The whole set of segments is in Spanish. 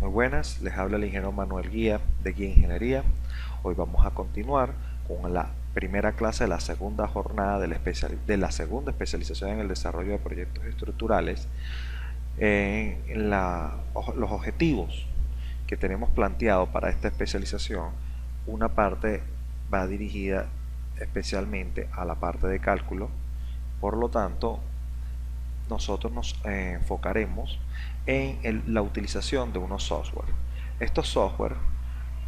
Muy buenas, les habla el ingeniero Manuel Guía de Guía Ingeniería. Hoy vamos a continuar con la primera clase de la segunda jornada de la segunda especialización en el desarrollo de proyectos estructurales. Los objetivos que tenemos planteado para esta especialización, una parte va dirigida especialmente a la parte de cálculo. Por lo tanto, nosotros nos enfocaremos en la utilización de unos software. Estos software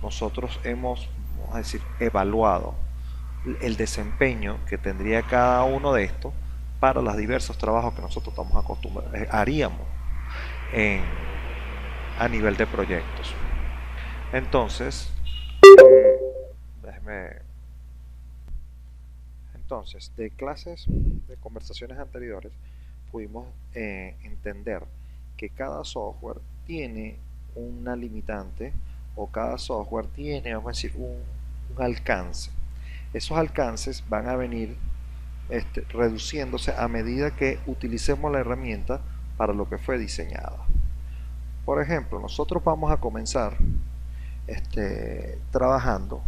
nosotros hemos, vamos a decir, evaluado el desempeño que tendría cada uno de estos para los diversos trabajos que nosotros estamos acostumbrados, haríamos en, a nivel de proyectos. Entonces, déjeme, de clases, de conversaciones anteriores, pudimos entender que cada software tiene una limitante o cada software tiene, vamos a decir, un alcance. Esos alcances van a venir reduciéndose a medida que utilicemos la herramienta para lo que fue diseñada. Por ejemplo, nosotros vamos a comenzar trabajando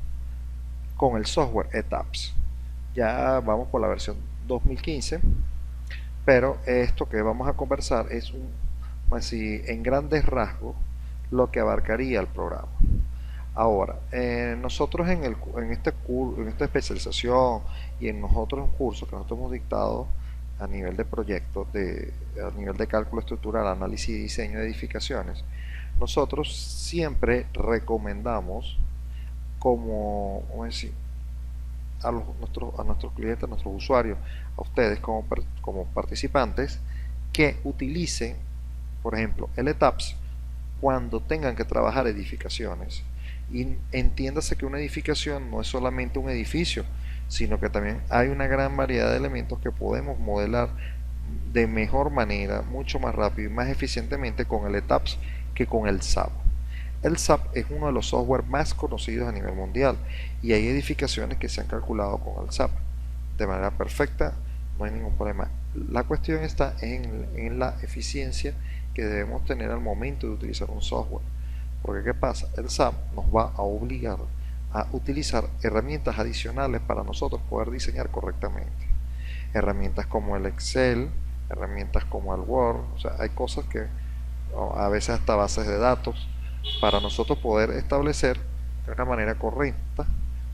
con el software ETAPS. Ya vamos por la versión 2015, pero esto que vamos a conversar es así, en grandes rasgos lo que abarcaría el programa. Ahora, nosotros en esta especialización y en los otros cursos que nosotros hemos dictado a nivel de proyectos, a nivel de cálculo estructural, análisis y diseño de edificaciones, nosotros siempre recomendamos como, ¿cómo decir?, a nuestros clientes, a nuestros usuarios, a ustedes como participantes, que utilicen, por ejemplo, el ETAPS cuando tengan que trabajar edificaciones. Y entiéndase que una edificación no es solamente un edificio, sino que también hay una gran variedad de elementos que podemos modelar de mejor manera, mucho más rápido y más eficientemente con el ETAPS que con el SAP. El SAP es uno de los software más conocidos a nivel mundial y hay edificaciones que se han calculado con el SAP de manera perfecta, no hay ningún problema. La cuestión está en la eficiencia que debemos tener al momento de utilizar un software. Porque ¿qué pasa? El SAP nos va a obligar a utilizar herramientas adicionales para nosotros poder diseñar correctamente. Herramientas como el Excel, herramientas como el Word, o sea, hay cosas que a veces hasta bases de datos para nosotros poder establecer de una manera correcta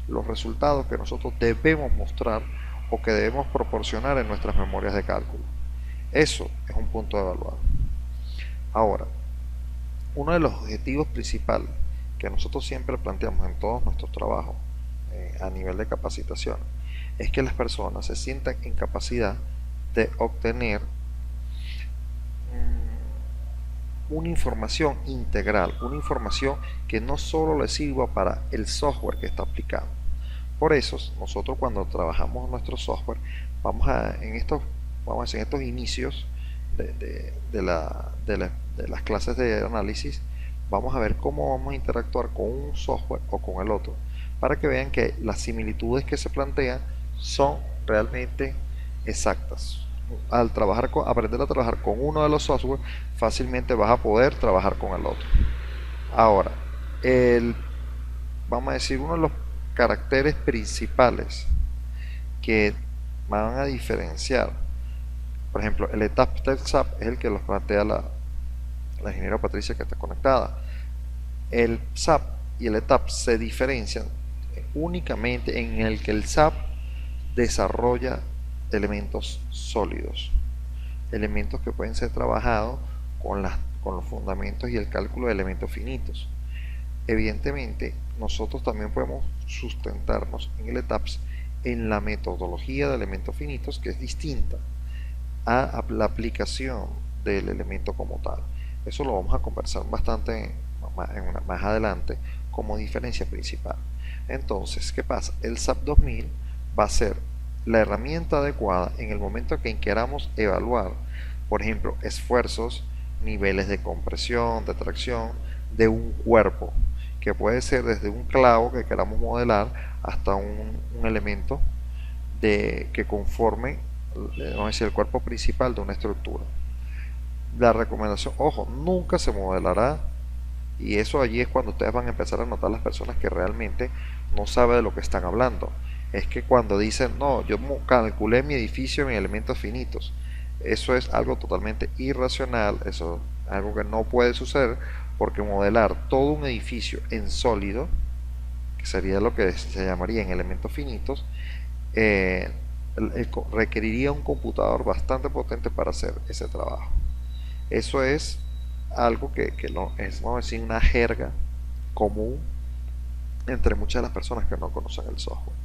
los resultados que nosotros debemos mostrar o que debemos proporcionar en nuestras memorias de cálculo. Eso es un punto de evaluar. Ahora, uno de los objetivos principales que nosotros siempre planteamos en todos nuestros trabajos a nivel de capacitación es que las personas se sientan en capacidad de obtener una información integral, una información que no solo le sirva para el software que está aplicando. Por eso, nosotros cuando trabajamos nuestro software, en estos inicios de las clases de análisis, vamos a ver cómo vamos a interactuar con un software o con el otro, para que vean que las similitudes que se plantean son realmente exactas. Al aprender a trabajar con uno de los software, fácilmente vas a poder trabajar con el otro. Ahora, vamos a decir, uno de los caracteres principales que van a diferenciar, por ejemplo, el ETAPS del SAP es el que los plantea la ingeniera Patricia, que está conectada. El SAP y el ETAPS se diferencian únicamente en el que el SAP desarrolla elementos sólidos, elementos que pueden ser trabajados con los fundamentos y el cálculo de elementos finitos. Evidentemente, nosotros también podemos sustentarnos en el ETAPS en la metodología de elementos finitos, que es distinta a la aplicación del elemento como tal. Eso lo vamos a conversar bastante más adelante como diferencia principal. Entonces, ¿qué pasa? El SAP 2000 va a ser la herramienta adecuada en el momento en que queramos evaluar, por ejemplo, esfuerzos, niveles de compresión, de tracción de un cuerpo, que puede ser desde un clavo que queramos modelar hasta un elemento que conforme, vamos a decir, el cuerpo principal de una estructura. La recomendación, ojo, nunca se modelará Y eso allí es cuando ustedes van a empezar a notar las personas que realmente no saben de lo que están hablando. Es que cuando dicen, no, yo calculé mi edificio en elementos finitos, eso es algo totalmente irracional, eso es algo que no puede suceder, porque modelar todo un edificio en sólido, que sería lo que se llamaría en elementos finitos, eh, requeriría un computador bastante potente para hacer ese trabajo. Eso es algo que no es, vamos a decir, una jerga común entre muchas de las personas que no conocen el software.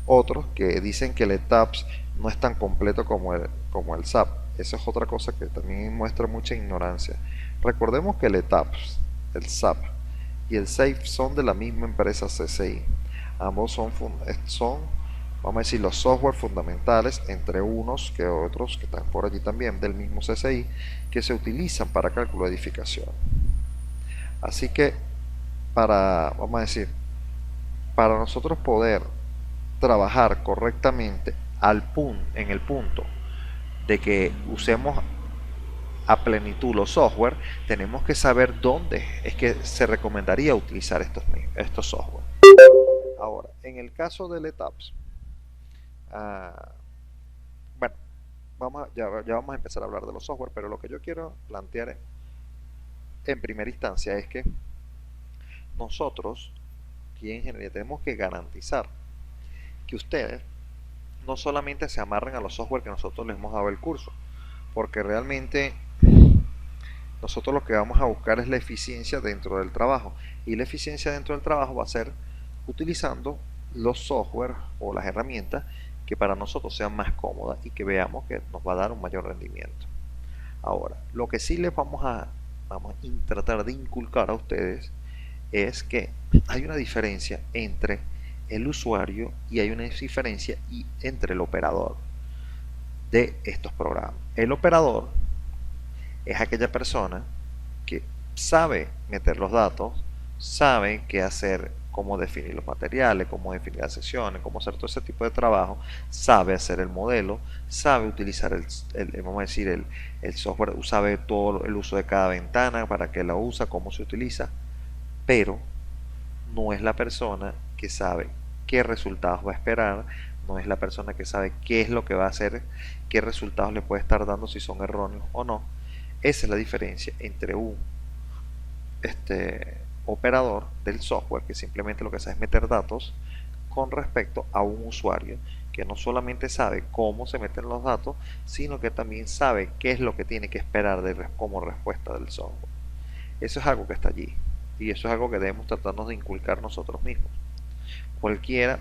Otros que dicen que el ETAPS no es tan completo como el SAP. Esa es otra cosa que también muestra mucha ignorancia. Recordemos que el ETAPS, el SAP y el SAFE son de la misma empresa CCI. Ambos son, vamos a decir, los software fundamentales, entre unos que otros que están por allí también del mismo CCI, que se utilizan para cálculo de edificación. Así que vamos a decir, para nosotros poder trabajar correctamente en el punto de que usemos a plenitud los software, tenemos que saber dónde es que se recomendaría utilizar estos software. Ahora, en el caso del ETAPS, uh, bueno, ya vamos a empezar a hablar de los software, pero lo que yo quiero plantear en primera instancia es que nosotros, aquí en ingeniería, tenemos que garantizar que ustedes no solamente se amarren a los software que nosotros les hemos dado el curso, porque realmente nosotros lo que vamos a buscar es la eficiencia dentro del trabajo, y la eficiencia dentro del trabajo va a ser utilizando los software o las herramientas que para nosotros sean más cómodas y que veamos que nos va a dar un mayor rendimiento. Ahora, lo que sí les vamos a tratar de inculcar a ustedes es que hay una diferencia entre el usuario y hay una diferencia entre el operador de estos programas. El operador es aquella persona que sabe meter los datos, sabe qué hacer, cómo definir los materiales, cómo definir las sesiones, cómo hacer todo ese tipo de trabajo, sabe hacer el modelo, sabe utilizar vamos a decir, el software, sabe todo el uso de cada ventana, para qué la usa, cómo se utiliza, pero no es la persona que sabe qué resultados va a esperar, no es la persona que sabe qué es lo que va a hacer, qué resultados le puede estar dando, si son erróneos o no. Esa es la diferencia entre un operador del software que simplemente lo que hace es meter datos, con respecto a un usuario que no solamente sabe cómo se meten los datos, sino que también sabe qué es lo que tiene que esperar como respuesta del software. Eso es algo que está allí, y eso es algo que debemos tratarnos de inculcar nosotros mismos.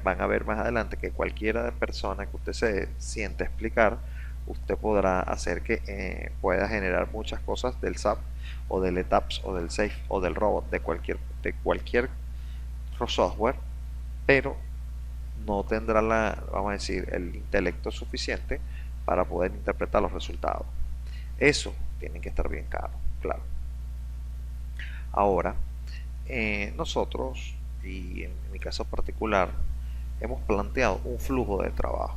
Van a ver más adelante que cualquiera persona que usted se siente explicar, usted podrá hacer que pueda generar muchas cosas del SAP o del ETAPS o del SAFE o del robot, de cualquier software, pero no tendrá vamos a decir, el intelecto suficiente para poder interpretar los resultados. Eso tiene que estar bien claro. Ahora, nosotros, y en mi caso particular, hemos planteado un flujo de trabajo.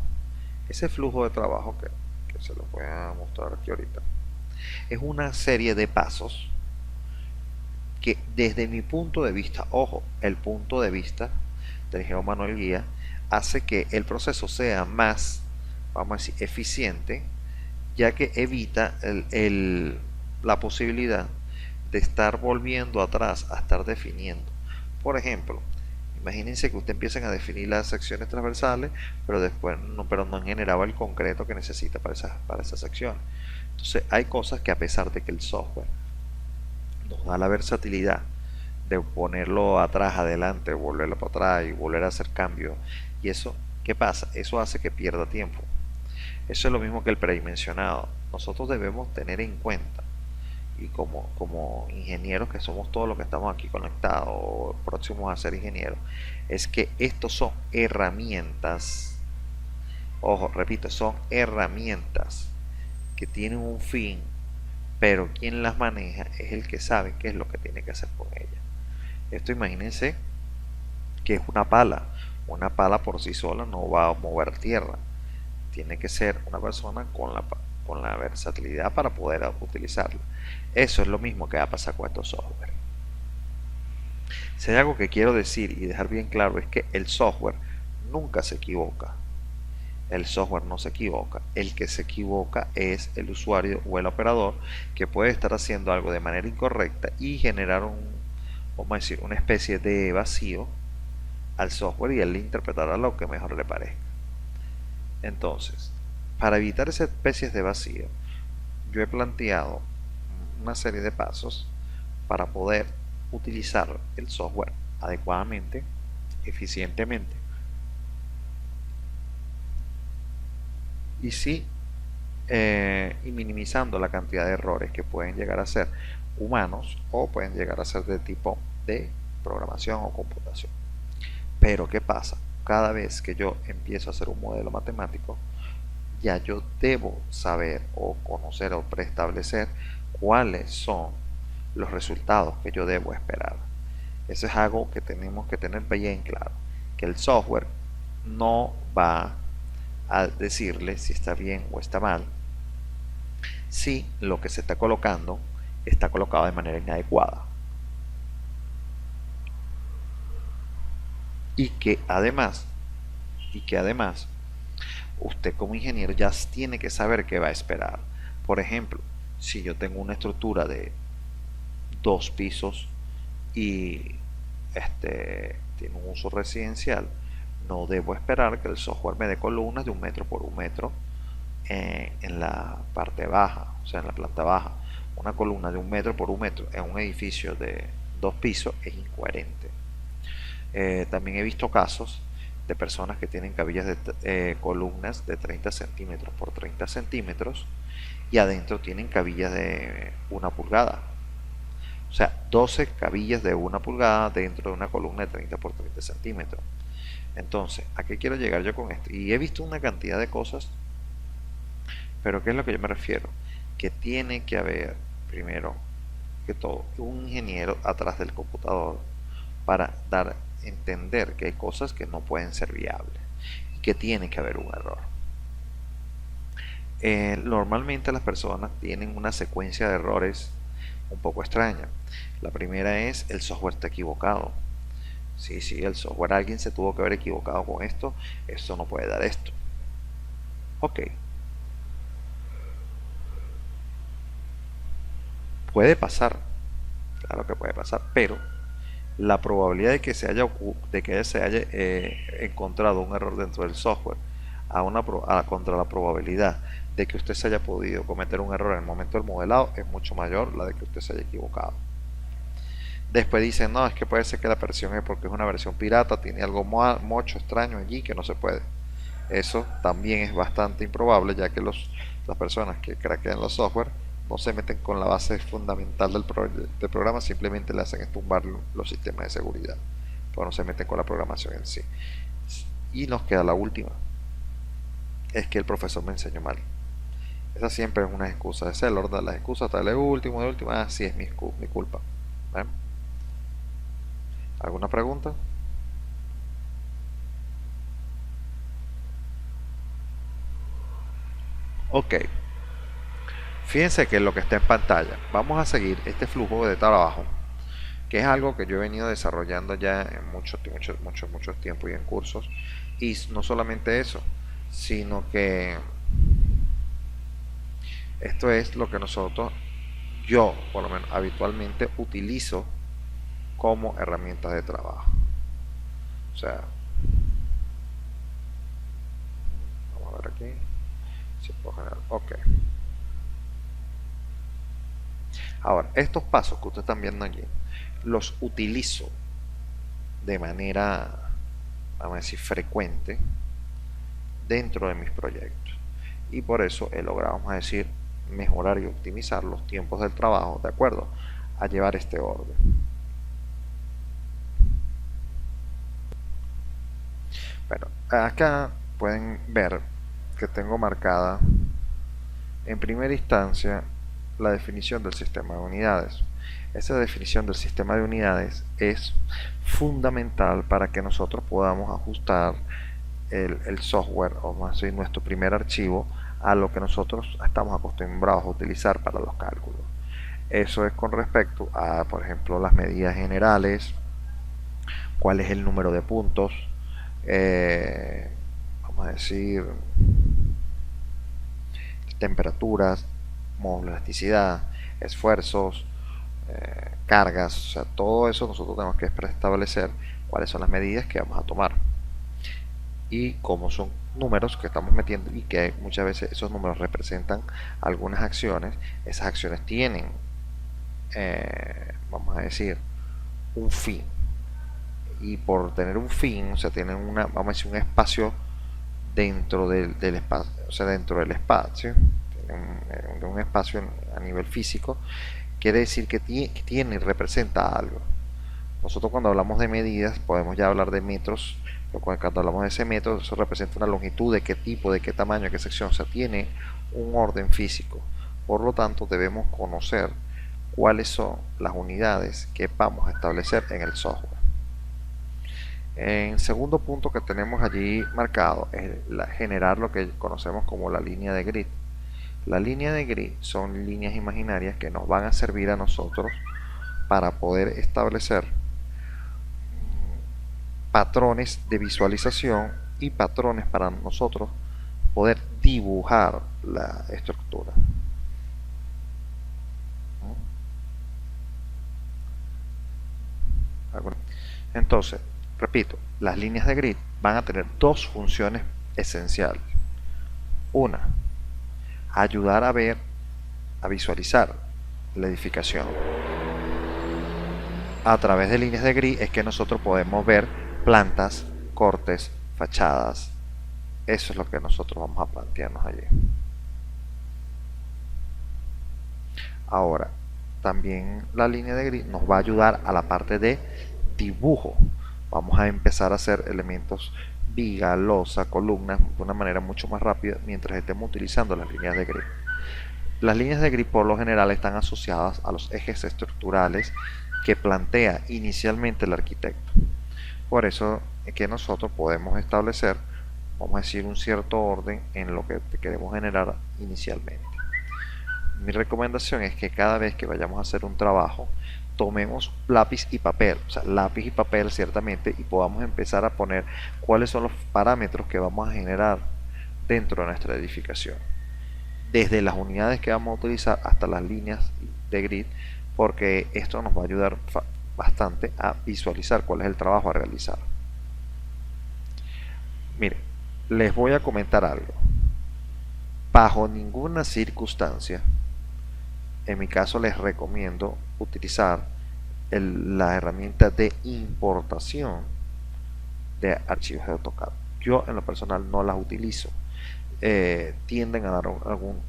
Ese flujo de trabajo que se lo voy a mostrar aquí ahorita es una serie de pasos que, desde mi punto de vista, ojo, el punto de vista del ingeniero Manuel Guía, hace que el proceso sea más, vamos a decir, eficiente, ya que evita la posibilidad de estar volviendo atrás a estar definiendo. Por ejemplo, imagínense que usted empiecen a definir las secciones transversales, pero después no han generado el concreto que necesita para esa sección. Entonces hay cosas que, a pesar de que el software nos da la versatilidad de ponerlo atrás, adelante, volverlo para atrás y volver a hacer cambios, y eso, ¿qué pasa? Eso hace que pierda tiempo. Eso es lo mismo que el predimensionado. Nosotros debemos tener en cuenta, y como ingenieros que somos todos los que estamos aquí conectados o próximos a ser ingenieros, es que estos son herramientas, ojo, repito, son herramientas que tienen un fin, pero quien las maneja es el que sabe qué es lo que tiene que hacer con ellas. Esto, imagínense que es una pala. Una pala por sí sola no va a mover tierra. Tiene que ser una persona con la versatilidad para poder utilizarla. Eso es lo mismo que va a pasar con estos software. Si hay algo que quiero decir y dejar bien claro es que el software nunca se equivoca. El software no se equivoca. El que se equivoca es el usuario o el operador, que puede estar haciendo algo de manera incorrecta y generar vamos a decir, una especie de vacío al software, y él interpretará lo que mejor le parezca. Entonces, para evitar esas especies de vacío, yo he planteado una serie de pasos para poder utilizar el software adecuadamente, eficientemente, y sí, y minimizando la cantidad de errores que pueden llegar a ser humanos o pueden llegar a ser de tipo de programación o computación. Pero ¿qué pasa? Cada vez que yo empiezo a hacer un modelo matemático, ya yo debo saber o conocer o preestablecer cuáles son los resultados que yo debo esperar. Eso es algo que tenemos que tener bien claro, que el software no va a decirle si está bien o está mal, si lo que se está colocado de manera inadecuada. Y que además, usted como ingeniero ya tiene que saber qué va a esperar. Por ejemplo, si yo tengo una estructura de 2 pisos y tiene un uso residencial, no debo esperar que el software me dé columnas de 1 metro por 1 metro en la parte baja, o sea, en la planta baja. Una columna de 1 metro por 1 metro en un edificio de 2 pisos es incoherente. También he visto casos de personas que tienen columnas de 30 centímetros por 30 centímetros y adentro tienen cabillas de 1 pulgada. O sea, 12 cabillas de 1 pulgada dentro de una columna de 30 por 30 centímetros. Entonces, ¿a qué quiero llegar yo con esto? Y he visto una cantidad de cosas, pero ¿qué es lo que yo me refiero? Que tiene que haber, primero que todo, un ingeniero atrás del computador para dar a entender que hay cosas que no pueden ser viables y que tiene que haber un error. Normalmente las personas tienen una secuencia de errores un poco extraña. La primera es: el software está equivocado. Sí, el software, alguien se tuvo que haber equivocado con esto no puede dar esto. Ok, puede pasar, claro que puede pasar, pero la probabilidad de que se haya encontrado un error dentro del software contra la probabilidad de que usted se haya podido cometer un error en el momento del modelado es mucho mayor la de que usted se haya equivocado. Después dicen: no, es que puede ser que la versión es porque es una versión pirata, tiene algo mucho extraño allí que no se puede. Eso también es bastante improbable, ya que las personas que craquean los software no se meten con la base fundamental del programa, simplemente le hacen tumbar los sistemas de seguridad, pero no se meten con la programación en sí. Y nos queda la última: es que el profesor me enseñó mal. Esa siempre es una excusa, esa es el orden de las excusas, hasta el último, sí, es mi culpa. ¿Ven? ¿Alguna pregunta? Ok, fíjense que lo que está en pantalla, vamos a seguir este flujo de trabajo, que es algo que yo he venido desarrollando ya en mucho tiempo y en cursos. Y no solamente eso, sino que esto es lo que yo por lo menos habitualmente utilizo como herramientas de trabajo. O sea, vamos a ver aquí si puedo generar. Ok, ahora estos pasos que ustedes están viendo aquí los utilizo de manera, vamos a decir, frecuente dentro de mis proyectos, y por eso he logrado, vamos a decir, mejorar y optimizar los tiempos del trabajo de acuerdo a llevar este orden. Bueno, acá pueden ver que tengo marcada en primera instancia la definición del sistema de unidades. Esa definición del sistema de unidades es fundamental para que nosotros podamos ajustar el software, o más bien nuestro primer archivo, a lo que nosotros estamos acostumbrados a utilizar para los cálculos. Eso es con respecto a, por ejemplo, las medidas generales, cuál es el número de puntos, vamos a decir, temperaturas, modos de elasticidad, esfuerzos, cargas, o sea, todo eso nosotros tenemos que preestablecer cuáles son las medidas que vamos a tomar. Y como son números que estamos metiendo y que muchas veces esos números representan algunas acciones, esas acciones tienen, vamos a decir, un fin. Y por tener un fin, o sea, tienen una, vamos a decir, un espacio dentro del espacio, o sea, dentro del espacio, tienen un espacio a nivel físico, quiere decir que tiene y representa algo. Nosotros cuando hablamos de medidas podemos ya hablar de metros, pero cuando hablamos de ese metro, eso representa una longitud, de qué tipo, de qué tamaño, de qué sección, o sea, tiene un orden físico. Por lo tanto, debemos conocer cuáles son las unidades que vamos a establecer en el software. En segundo punto que tenemos allí marcado es generar lo que conocemos como la línea de grid. La línea de grid son líneas imaginarias que nos van a servir a nosotros para poder establecer patrones de visualización y patrones para nosotros poder dibujar la estructura. Entonces, repito, las líneas de grid van a tener dos funciones esenciales. Una, ayudar a ver, a visualizar la edificación. A través de líneas de grid es que nosotros podemos ver plantas, cortes, fachadas. Eso es lo que nosotros vamos a plantearnos allí. Ahora, también la línea de grid nos va a ayudar a la parte de dibujo. Vamos a empezar a hacer elementos viga, losa, columnas de una manera mucho más rápida mientras estemos utilizando las líneas de grid. Las líneas de grid por lo general están asociadas a los ejes estructurales que plantea inicialmente el arquitecto. Por eso es que nosotros podemos establecer, vamos a decir, un cierto orden en lo que queremos generar inicialmente. Mi recomendación es que cada vez que vayamos a hacer un trabajo, tomemos lápiz y papel, o sea, lápiz y papel ciertamente, y podamos empezar a poner cuáles son los parámetros que vamos a generar dentro de nuestra edificación. Desde las unidades que vamos a utilizar hasta las líneas de grid, porque esto nos va a ayudar bastante a visualizar cuál es el trabajo a realizar. Miren, les voy a comentar algo. Bajo ninguna circunstancia, en mi caso les recomiendo utilizar la herramienta de importación de archivos de AutoCAD. Yo en lo personal no las utilizo. Tienden a dar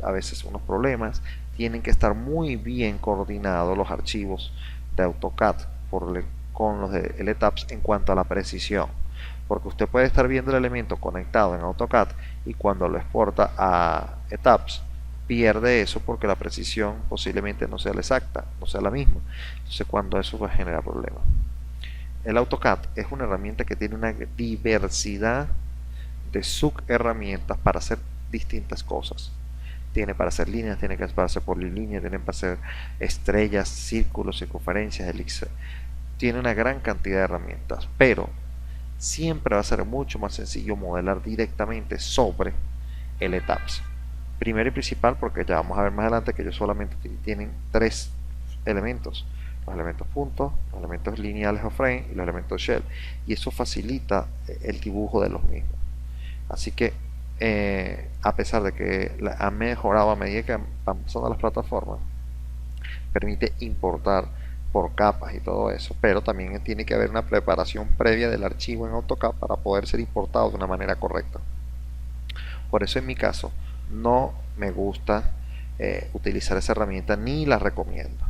a veces unos problemas. Tienen que estar muy bien coordinados los archivos de AutoCAD con los de LTAPS en cuanto a la precisión, porque usted puede estar viendo el elemento conectado en AutoCAD y cuando lo exporta a ETAPS pierde eso porque la precisión posiblemente no sea la exacta, no sea la misma. Entonces cuando eso va a generar problemas. El AutoCAD es una herramienta que tiene una diversidad de subherramientas para hacer distintas cosas. Tiene para hacer líneas, tiene para hacer polilíneas, tiene para hacer estrellas, círculos, circunferencias, elipses. Tiene una gran cantidad de herramientas, pero siempre va a ser mucho más sencillo modelar directamente sobre el ETAPS. Primero y principal, porque ya vamos a ver más adelante que ellos solamente tienen tres elementos: los elementos puntos, los elementos lineales o frame y los elementos shell, y eso facilita el dibujo de los mismos. Así que a pesar de que han mejorado a medida que van pasando las plataformas, permite importar por capas y todo eso, pero también tiene que haber una preparación previa del archivo en AutoCAD para poder ser importado de una manera correcta. Por eso en mi caso no me gusta utilizar esa herramienta ni la recomiendo.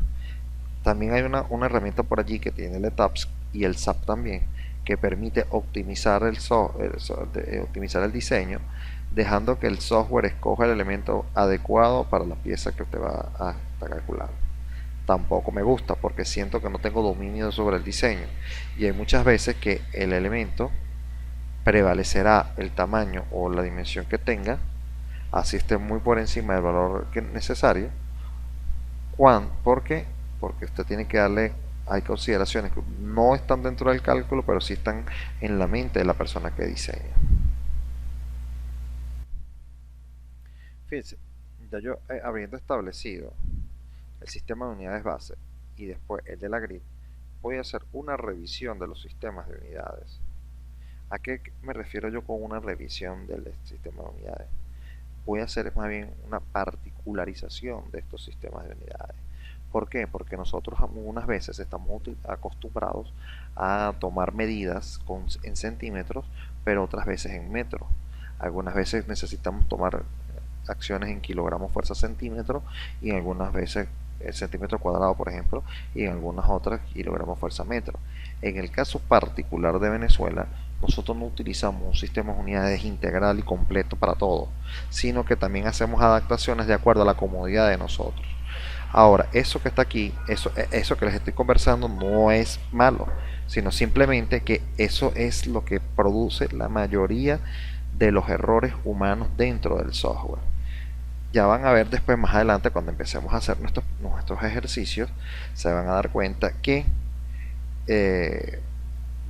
También hay una herramienta por allí que tiene el ETAPS y el SAP también, que permite optimizar optimizar el diseño, dejando que el software escoja el elemento adecuado para la pieza que usted va a calcular. Tampoco me gusta porque siento que no tengo dominio sobre el diseño y hay muchas veces que el elemento prevalecerá el tamaño o la dimensión que tenga, así esté muy por encima del valor necesario. ¿Por qué? Porque usted tiene que darle hay consideraciones que no están dentro del cálculo, pero sí están en la mente de la persona que diseña. Fíjense, ya yo habiendo establecido el sistema de unidades base y después el de la grid, voy a hacer una revisión de los sistemas de unidades. ¿A qué me refiero yo con una revisión del sistema de unidades? Voy a hacer más bien una particularización de estos sistemas de unidades. ¿Por qué? Porque nosotros algunas veces estamos acostumbrados a tomar medidas en centímetros, pero otras veces en metros. Algunas veces necesitamos tomar acciones en kilogramos fuerza centímetro y en algunas veces centímetro cuadrado, por ejemplo, y en algunas otras kilogramos fuerza metro. En el caso particular de Venezuela, nosotros no utilizamos un sistema de unidades integral y completo para todo, sino que también hacemos adaptaciones de acuerdo a la comodidad de nosotros. Ahora, eso que está aquí, eso que les estoy conversando no es malo, sino simplemente que eso es lo que produce la mayoría de los errores humanos dentro del software. Ya van a ver después más adelante cuando empecemos a hacer nuestros ejercicios, se van a dar cuenta que eh,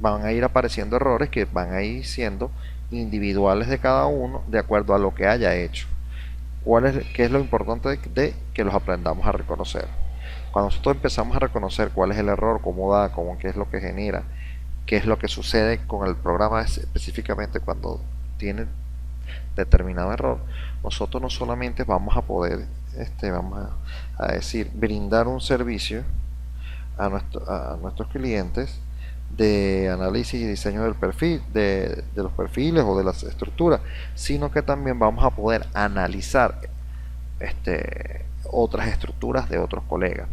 van a ir apareciendo errores que van a ir siendo individuales de cada uno de acuerdo a lo que haya hecho. ¿Qué es lo importante de que los aprendamos a reconocer? Cuando nosotros empezamos a reconocer cuál es el error, cómo da, qué es lo que genera, qué es lo que sucede con el programa específicamente cuando tiene determinado error, nosotros no solamente vamos a poder, vamos a decir, brindar un servicio a nuestros clientes de análisis y diseño del perfil, de los perfiles o de las estructuras, sino que también vamos a poder analizar otras estructuras de otros colegas.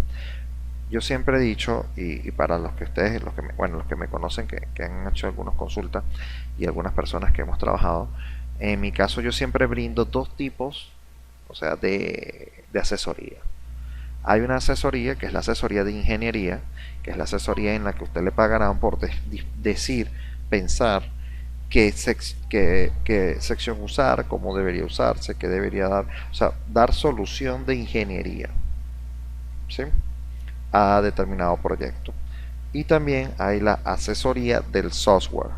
Yo siempre he dicho, y para los que ustedes, los que me conocen, que han hecho algunas consultas y algunas personas que hemos trabajado, en mi caso yo siempre brindo dos tipos, o sea, de asesoría. Hay una asesoría que es la asesoría de ingeniería, que es la asesoría en la que usted le pagarán por decir, pensar qué sección usar, cómo debería usarse, qué debería dar, o sea, dar solución de ingeniería, ¿sí?, a determinado proyecto. Y también hay la asesoría del software,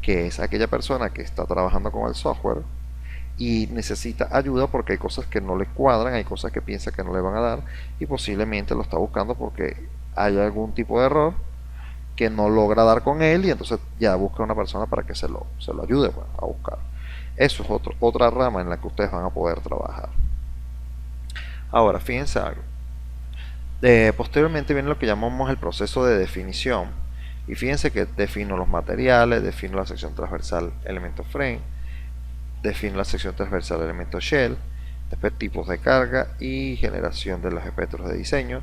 que es aquella persona que está trabajando con el software y necesita ayuda porque hay cosas que no le cuadran, hay cosas que piensa que no le van a dar y posiblemente lo está buscando porque hay algún tipo de error que no logra dar con él y entonces ya busca una persona para que se lo ayude, pues, a buscar. Eso es otra rama en la que ustedes van a poder trabajar. Ahora, fíjense algo. Posteriormente viene lo que llamamos el proceso de definición. Y fíjense que defino los materiales, defino la sección transversal elemento frame, defino la sección transversal elemento shell, después tipos de carga y generación de los espectros de diseño.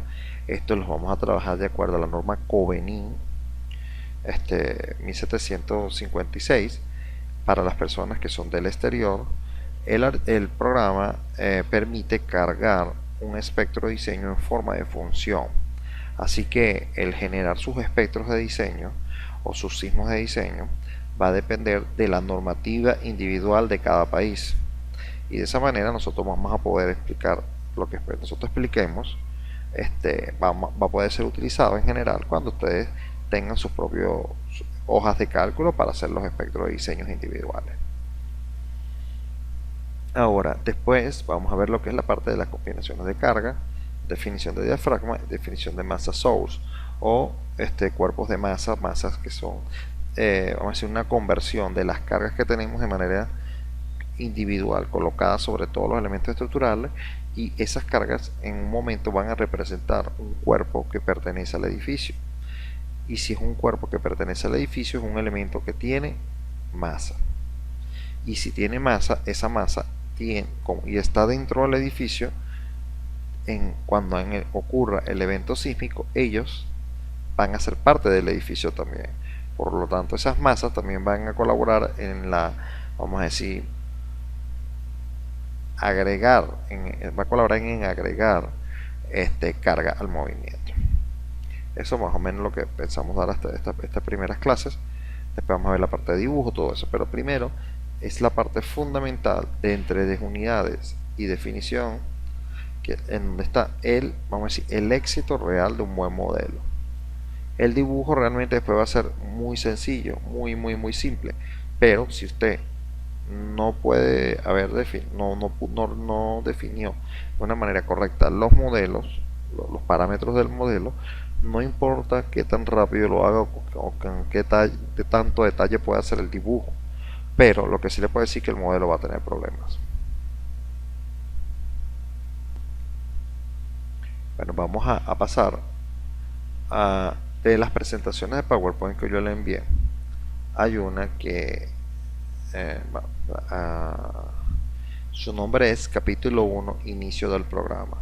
Estos los vamos a trabajar de acuerdo a la norma Covenin 1756 para las personas que son del exterior. El programa permite cargar un espectro de diseño en forma de función, así que el generar sus espectros de diseño o sus sismos de diseño va a depender de la normativa individual de cada país, y de esa manera nosotros vamos a poder explicar lo que nosotros expliquemos. Va a poder ser utilizado en general cuando ustedes tengan sus propias hojas de cálculo para hacer los espectros de diseños individuales. Ahora, después vamos a ver lo que es la parte de las combinaciones de carga, definición de diafragma, definición de masa source o cuerpos de masas que son, vamos a decir, una conversión de las cargas que tenemos de manera individual colocadas sobre todos los elementos estructurales, y esas cargas en un momento van a representar un cuerpo que pertenece al edificio, y si es un cuerpo que pertenece al edificio es un elemento que tiene masa, y si tiene masa, esa masa y está dentro del edificio, cuando ocurra el evento sísmico, ellos van a ser parte del edificio también. Por lo tanto, esas masas también van a colaborar en vamos a decir, va a colaborar en agregar carga al movimiento. Eso más o menos lo que pensamos dar hasta estas primeras clases. Después vamos a ver la parte de dibujo, todo eso, pero primero es la parte fundamental de entre unidades y definición, en donde está vamos a decir, el éxito real de un buen modelo. El dibujo realmente después va a ser muy sencillo, muy simple. Pero si usted no puede haber no definió de una manera correcta los modelos, los parámetros del modelo, no importa qué tan rápido lo haga o con qué de tanto detalle pueda hacer el dibujo, pero lo que sí le puede decir que el modelo va a tener problemas. Bueno, vamos a pasar de las presentaciones de PowerPoint que yo le envié. Hay una que eh, su nombre es capítulo 1, inicio del programa.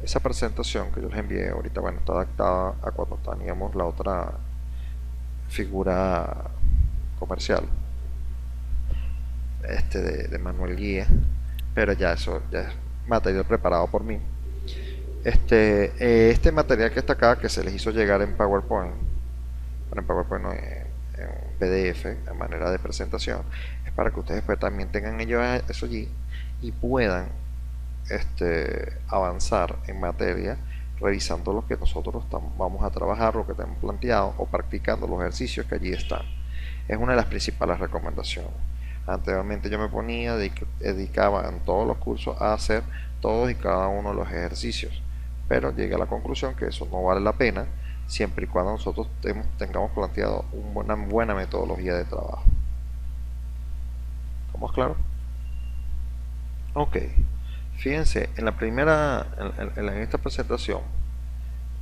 Esa presentación que yo les envié ahorita, bueno, está adaptada a cuando teníamos la otra figura comercial, de Manuel Guía, pero ya eso ya es material preparado por mí. Este material que está acá, que se les hizo llegar en PowerPoint, bueno, en PowerPoint no, en un PDF, de manera de presentación, es para que ustedes pues también tengan ellos eso allí y puedan avanzar en materia revisando lo que nosotros vamos a trabajar, lo que tenemos planteado o practicando los ejercicios que allí están. Es una de las principales recomendaciones. Anteriormente yo me ponía, dedicaba en todos los cursos a hacer todos y cada uno de los ejercicios, pero llegué a la conclusión que eso no vale la pena siempre y cuando nosotros tengamos planteado una buena metodología de trabajo. ¿Estamos claros? Ok. Fíjense, en la primera, en esta presentación,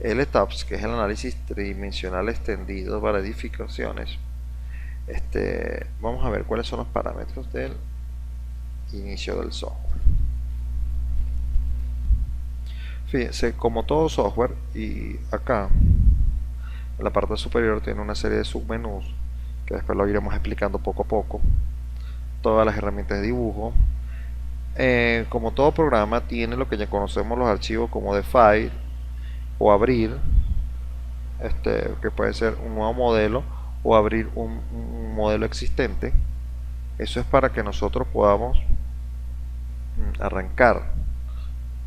el ETAPS, que es el análisis tridimensional extendido para edificaciones, vamos a ver cuáles son los parámetros del inicio del software. Fíjense, como todo software, y acá en la parte superior tiene una serie de submenús que después lo iremos explicando poco a poco. Todas las herramientas de dibujo. Como todo programa, tiene lo que ya conocemos los archivos como de file o abrir, que puede ser un nuevo modelo o abrir un modelo existente. Eso es para que nosotros podamos arrancar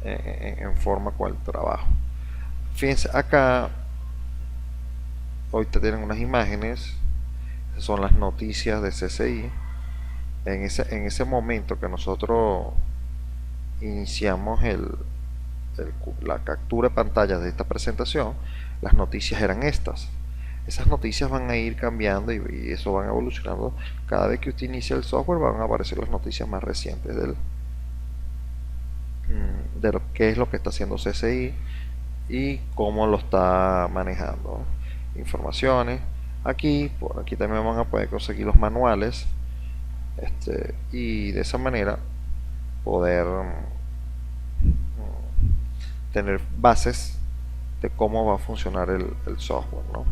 en forma con el trabajo. Fíjense, acá ahorita tienen unas imágenes, son las noticias de CCI. En ese momento que nosotros iniciamos la captura de pantalla de esta presentación, las noticias eran estas. Esas noticias van a ir cambiando y eso van evolucionando. Cada vez que usted inicia el software van a aparecer las noticias más recientes de lo que es lo que está haciendo CCI y cómo lo está manejando. Informaciones. Por aquí también van a poder conseguir los manuales, y de esa manera poder tener bases de cómo va a funcionar el software, ¿no?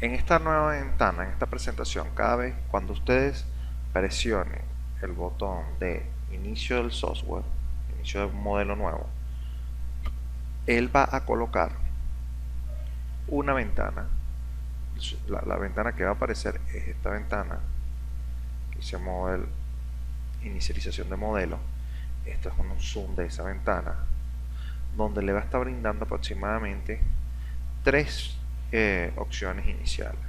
En esta nueva ventana, en esta presentación, cada vez cuando ustedes presionen el botón de inicio del software, inicio de un modelo nuevo, él va a colocar una ventana. La ventana que va a aparecer es esta ventana que se llama el inicialización de modelo. Esto es un zoom de esa ventana, donde le va a estar brindando aproximadamente tres opciones iniciales.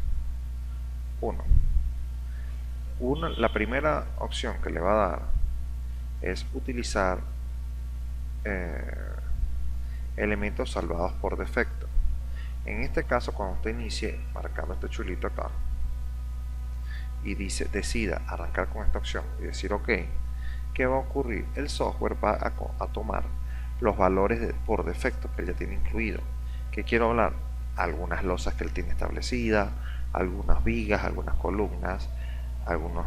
La primera opción que le va a dar es utilizar elementos salvados por defecto. En este caso, cuando usted inicie marcando este chulito acá y decida arrancar con esta opción y decir OK, ¿qué va a ocurrir? El software va a tomar los valores por defecto que él ya tiene incluido. ¿Qué quiero hablar? Algunas losas que él tiene establecidas, algunas vigas, algunas columnas, algunos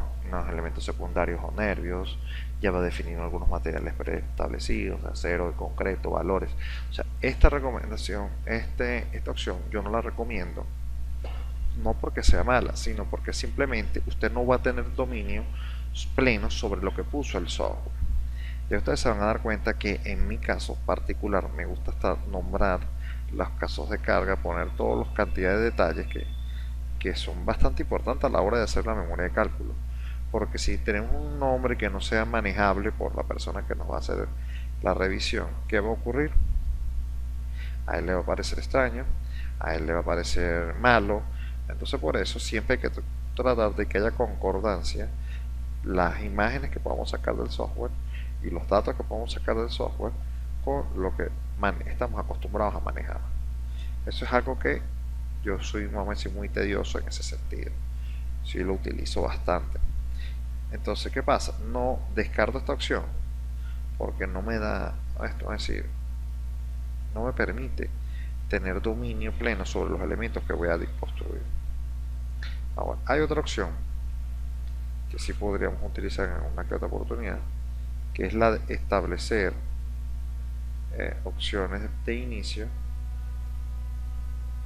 elementos secundarios o nervios. Ya va definiendo algunos materiales preestablecidos, de acero, de concreto, valores. O sea, esta recomendación, esta opción, yo no la recomiendo, no porque sea mala, sino porque simplemente usted no va a tener dominio pleno sobre lo que puso el software. Ya ustedes se van a dar cuenta que en mi caso particular me gusta nombrar los casos de carga, poner todas las cantidades de detalles que son bastante importantes a la hora de hacer la memoria de cálculo. porque si tenemos un nombre que no sea manejable por la persona que nos va a hacer la revisión, ¿qué va a ocurrir? A él le va a parecer extraño, a él le va a parecer malo. Entonces por eso siempre hay que tratar de que haya concordancia las imágenes que podamos sacar del software y los datos que podamos sacar del software con lo que estamos acostumbrados a manejar. Eso es algo que yo soy muy tedioso en ese sentido. Sí lo utilizo bastante. Entonces, ¿qué pasa? No descarto esta opción porque no me da, esto es decir, no me permite tener dominio pleno sobre los elementos que voy a construir. Ahora, hay otra opción que sí podríamos utilizar en una que otra oportunidad, que es la de establecer opciones de inicio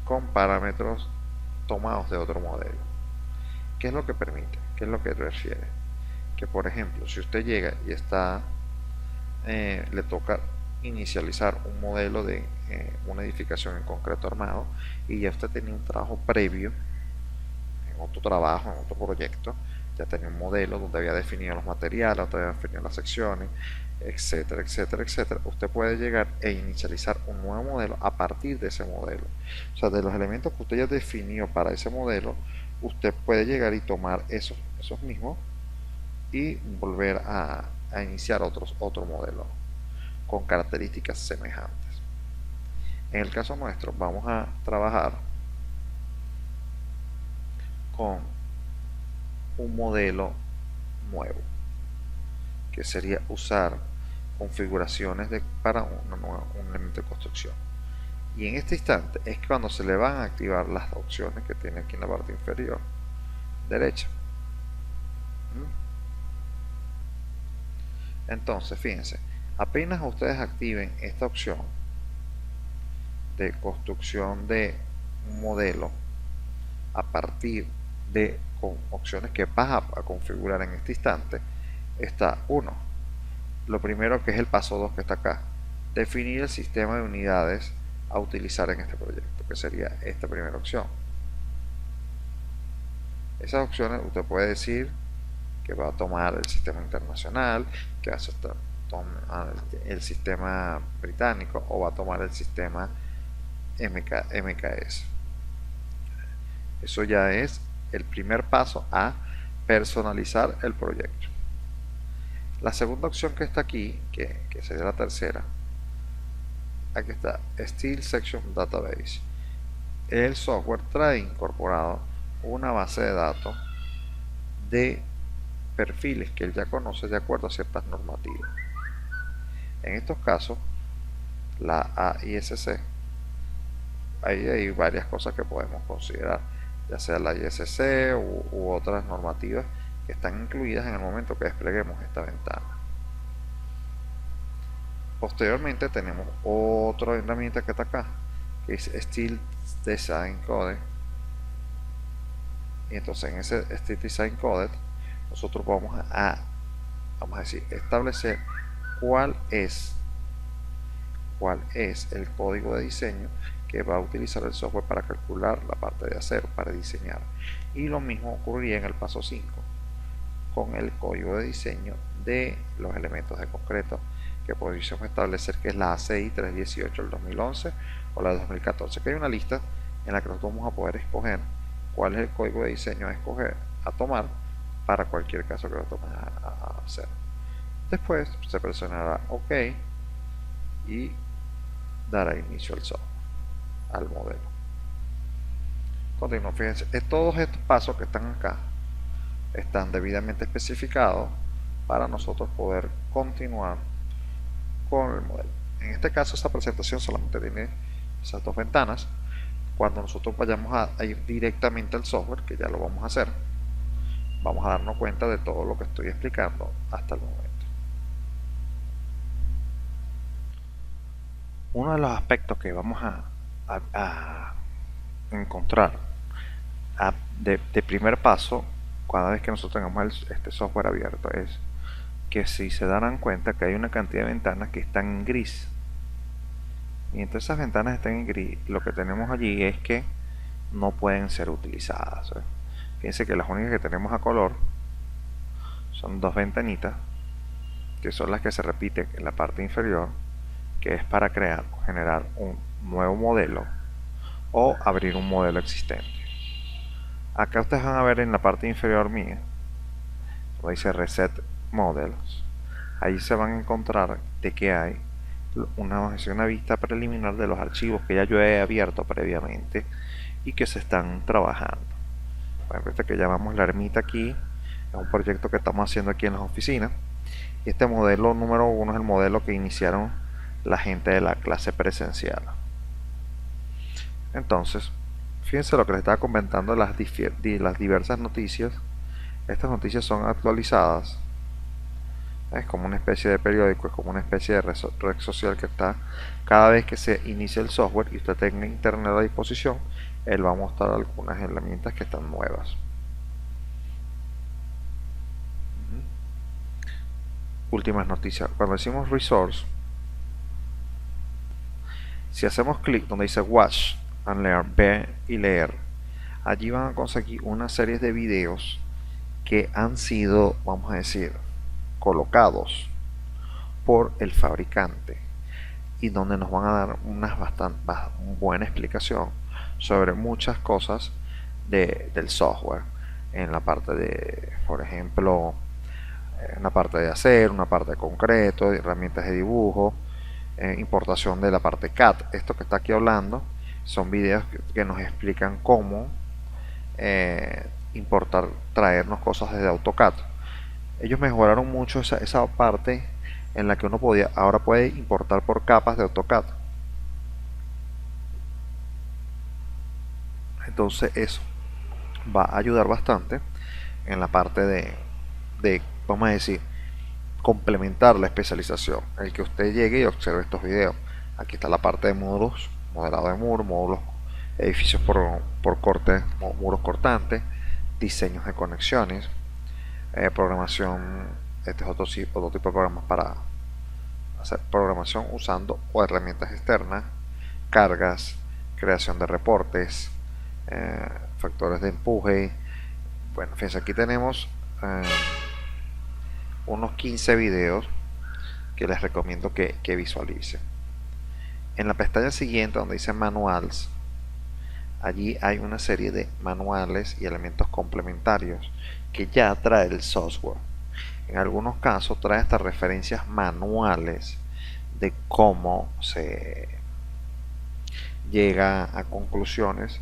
con parámetros tomados de otro modelo. ¿Qué es lo que permite? ¿Qué es lo que refiere? Que por ejemplo, si usted llega y le toca inicializar un modelo de una edificación en concreto armado y ya usted tenía un trabajo previo en otro trabajo, en otro proyecto, ya tenía un modelo donde había definido los materiales, donde había definido las secciones, etcétera, etcétera, etcétera. Usted puede llegar e inicializar un nuevo modelo a partir de ese modelo. O sea, de los elementos que usted ya definió para ese modelo, usted puede llegar y tomar esos mismos y volver a iniciar otro modelo con características semejantes. En el caso nuestro vamos a trabajar con un modelo nuevo, que sería usar configuraciones para un elemento de construcción. Y en este instante es cuando se le van a activar las opciones que tiene aquí en la parte inferior derecha. Entonces, fíjense, apenas ustedes activen esta opción de construcción de un modelo a partir de opciones que vas a configurar en este instante, está uno, lo primero que es el paso 2 que está acá, definir el sistema de unidades a utilizar en este proyecto, que sería esta primera opción. Esas opciones usted puede decir que va a tomar el sistema internacional, que va a tomar el sistema británico o va a tomar el sistema MKS. Eso ya es el primer paso a personalizar el proyecto. La segunda opción que está aquí, que sería la tercera, aquí está Steel Section Database. El software trae incorporado una base de datos de perfiles que él ya conoce de acuerdo a ciertas normativas. En estos casos, la AISC, ahí hay varias cosas que podemos considerar, ya sea la ISC u otras normativas que están incluidas en el momento que despleguemos esta ventana. Posteriormente tenemos otra herramienta que está acá, que es Steel Design Code. Y entonces en ese Steel Design Code nosotros vamos a decir, establecer cuál es el código de diseño que va a utilizar el software para calcular la parte de acero, para diseñar. Y lo mismo ocurriría en el paso 5 con el código de diseño de los elementos de concreto que podríamos establecer, que es la ACI 318 del 2011 o la de 2014, que hay una lista en la que nosotros vamos a poder escoger cuál es el código de diseño a tomar para cualquier caso que lo tomen a hacer. Después se presionará OK y dará inicio al software, al modelo. Continuamos, fíjense, todos estos pasos que están acá están debidamente especificados para nosotros poder continuar con el modelo. En este caso, esta presentación solamente tiene esas dos ventanas. Cuando nosotros vayamos a ir directamente al software, que ya lo vamos a hacer, vamos a darnos cuenta de todo lo que estoy explicando hasta el momento. Uno de los aspectos que vamos a encontrar de primer paso cada vez que nosotros tengamos este software abierto es que si se darán cuenta que hay una cantidad de ventanas que están en gris, y mientras esas ventanas están en gris, lo que tenemos allí es que no pueden ser utilizadas. Fíjense que las únicas que tenemos a color Son dos ventanitas que son las que se repiten en la parte inferior, que es para crear o generar un nuevo modelo o abrir un modelo existente. Acá ustedes van a ver en la parte inferior mía, donde dice Reset Models, ahí se van a encontrar de que hay una vista preliminar de los archivos que ya yo he abierto previamente y que se están trabajando. Por ejemplo, este que llamamos la ermita aquí es un proyecto que estamos haciendo aquí en las oficinas, y este modelo número 1 es el modelo que iniciaron la gente de la clase presencial. Entonces, fíjense lo que les estaba comentando, las diversas noticias. Estas noticias son actualizadas. Es como una especie de periódico, es como una especie de red social que está cada vez que se inicia el software y usted tenga internet a disposición, él va a mostrar algunas herramientas que están nuevas. Últimas noticias. Cuando decimos resource, si hacemos clic donde dice watch and learn, ver y leer, allí van a conseguir una serie de videos que han sido, vamos a decir, colocados por el fabricante y donde nos van a dar una buena explicación sobre muchas cosas del software, en la parte de, por ejemplo, una parte de hacer, una parte de concreto, herramientas de dibujo, importación de la parte CAD. Esto que está aquí hablando son videos que nos explican cómo importar, traernos cosas desde AutoCAD. Ellos mejoraron mucho esa parte en la que uno ahora puede importar por capas de AutoCAD. Entonces eso va a ayudar bastante en la parte de vamos a decir, complementar la especialización, el que usted llegue y observe estos videos. Aquí está la parte de módulos, modelado de muros, módulos, edificios por corte, muros cortantes, diseños de conexiones, programación. Este es otro tipo de programas para hacer programación usando o herramientas externas, cargas, creación de reportes, factores de empuje. Bueno, fíjense, aquí tenemos unos 15 videos que les recomiendo que visualicen. En la pestaña siguiente, donde dice manuals, allí hay una serie de manuales y elementos complementarios que ya trae el software. En algunos casos trae hasta referencias manuales de cómo se llega a conclusiones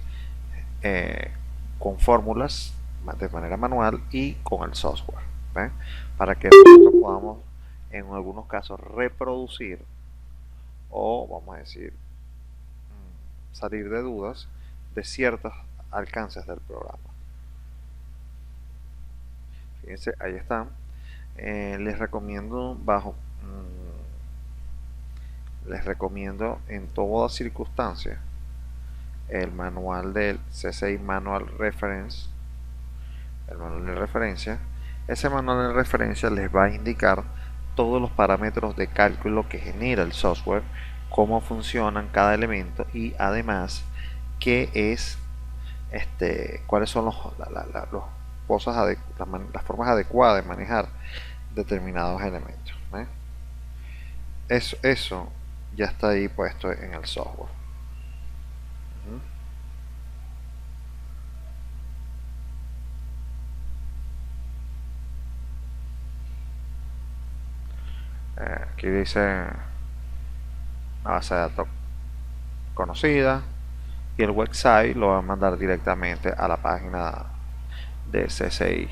con fórmulas de manera manual y con el software, ¿ven? Para que nosotros podamos en algunos casos reproducir o vamos a decir salir de dudas de ciertos alcances del programa. Fíjense, ahí están. Les recomiendo les recomiendo en todas circunstancias el manual del CCI Manual Reference, el manual de referencia. Ese manual de referencia les va a indicar todos los parámetros de cálculo que genera el software, cómo funcionan cada elemento y además qué es cuáles son las formas adecuadas de manejar determinados elementos, ¿eh? Eso ya está ahí puesto en el software. Aquí dice la base de datos conocida y el website lo va a mandar directamente a la página de CCI.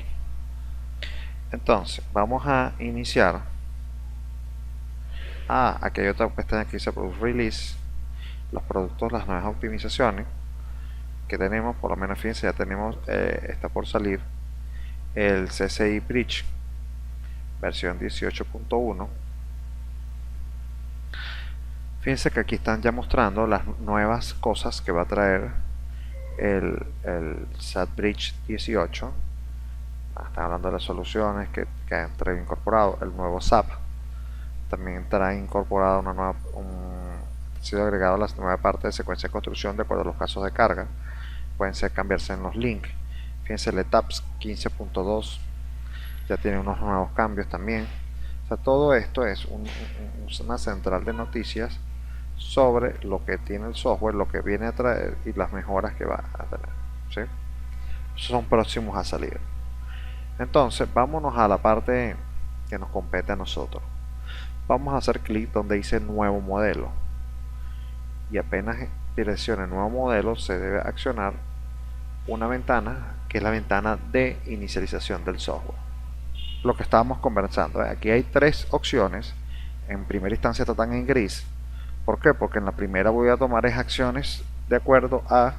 Entonces vamos a iniciar. Aquí hay otra pestaña que dice Product Release, los productos, las nuevas optimizaciones que tenemos. Por lo menos fíjense, ya tenemos, está por salir el CCI Bridge versión 18.1. Fíjense que aquí están ya mostrando las nuevas cosas que va a traer el SAT Bridge 18. Están hablando de las soluciones que han traído incorporado el nuevo SAP. También trae incorporado ha sido agregado la nueva parte de secuencia de construcción de acuerdo a los casos de carga. Pueden cambiarse en los links. Fíjense el ETAPS 15.2, ya tiene unos nuevos cambios también. O sea, todo esto es una central de noticias sobre lo que tiene el software, lo que viene a traer y las mejoras que va a tener. ¿Sí? Son próximos a salir. Entonces, vámonos a la parte que nos compete a nosotros. Vamos a hacer clic donde dice nuevo modelo. Y apenas direccione nuevo modelo, se debe accionar una ventana que es la ventana de inicialización del software. Lo que estábamos conversando, aquí hay tres opciones. En primera instancia están en gris. ¿Por qué? Porque en la primera voy a tomar acciones de acuerdo a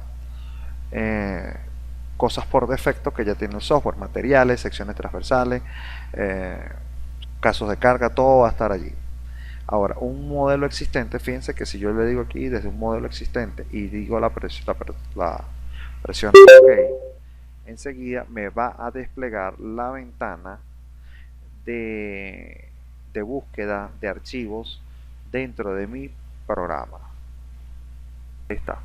cosas por defecto que ya tiene el software, materiales, secciones transversales, casos de carga, todo va a estar allí. Ahora, un modelo existente, fíjense que si yo le digo aquí desde un modelo existente y digo la presión OK, enseguida me va a desplegar la ventana de búsqueda de archivos dentro de mi programa. Ahí está.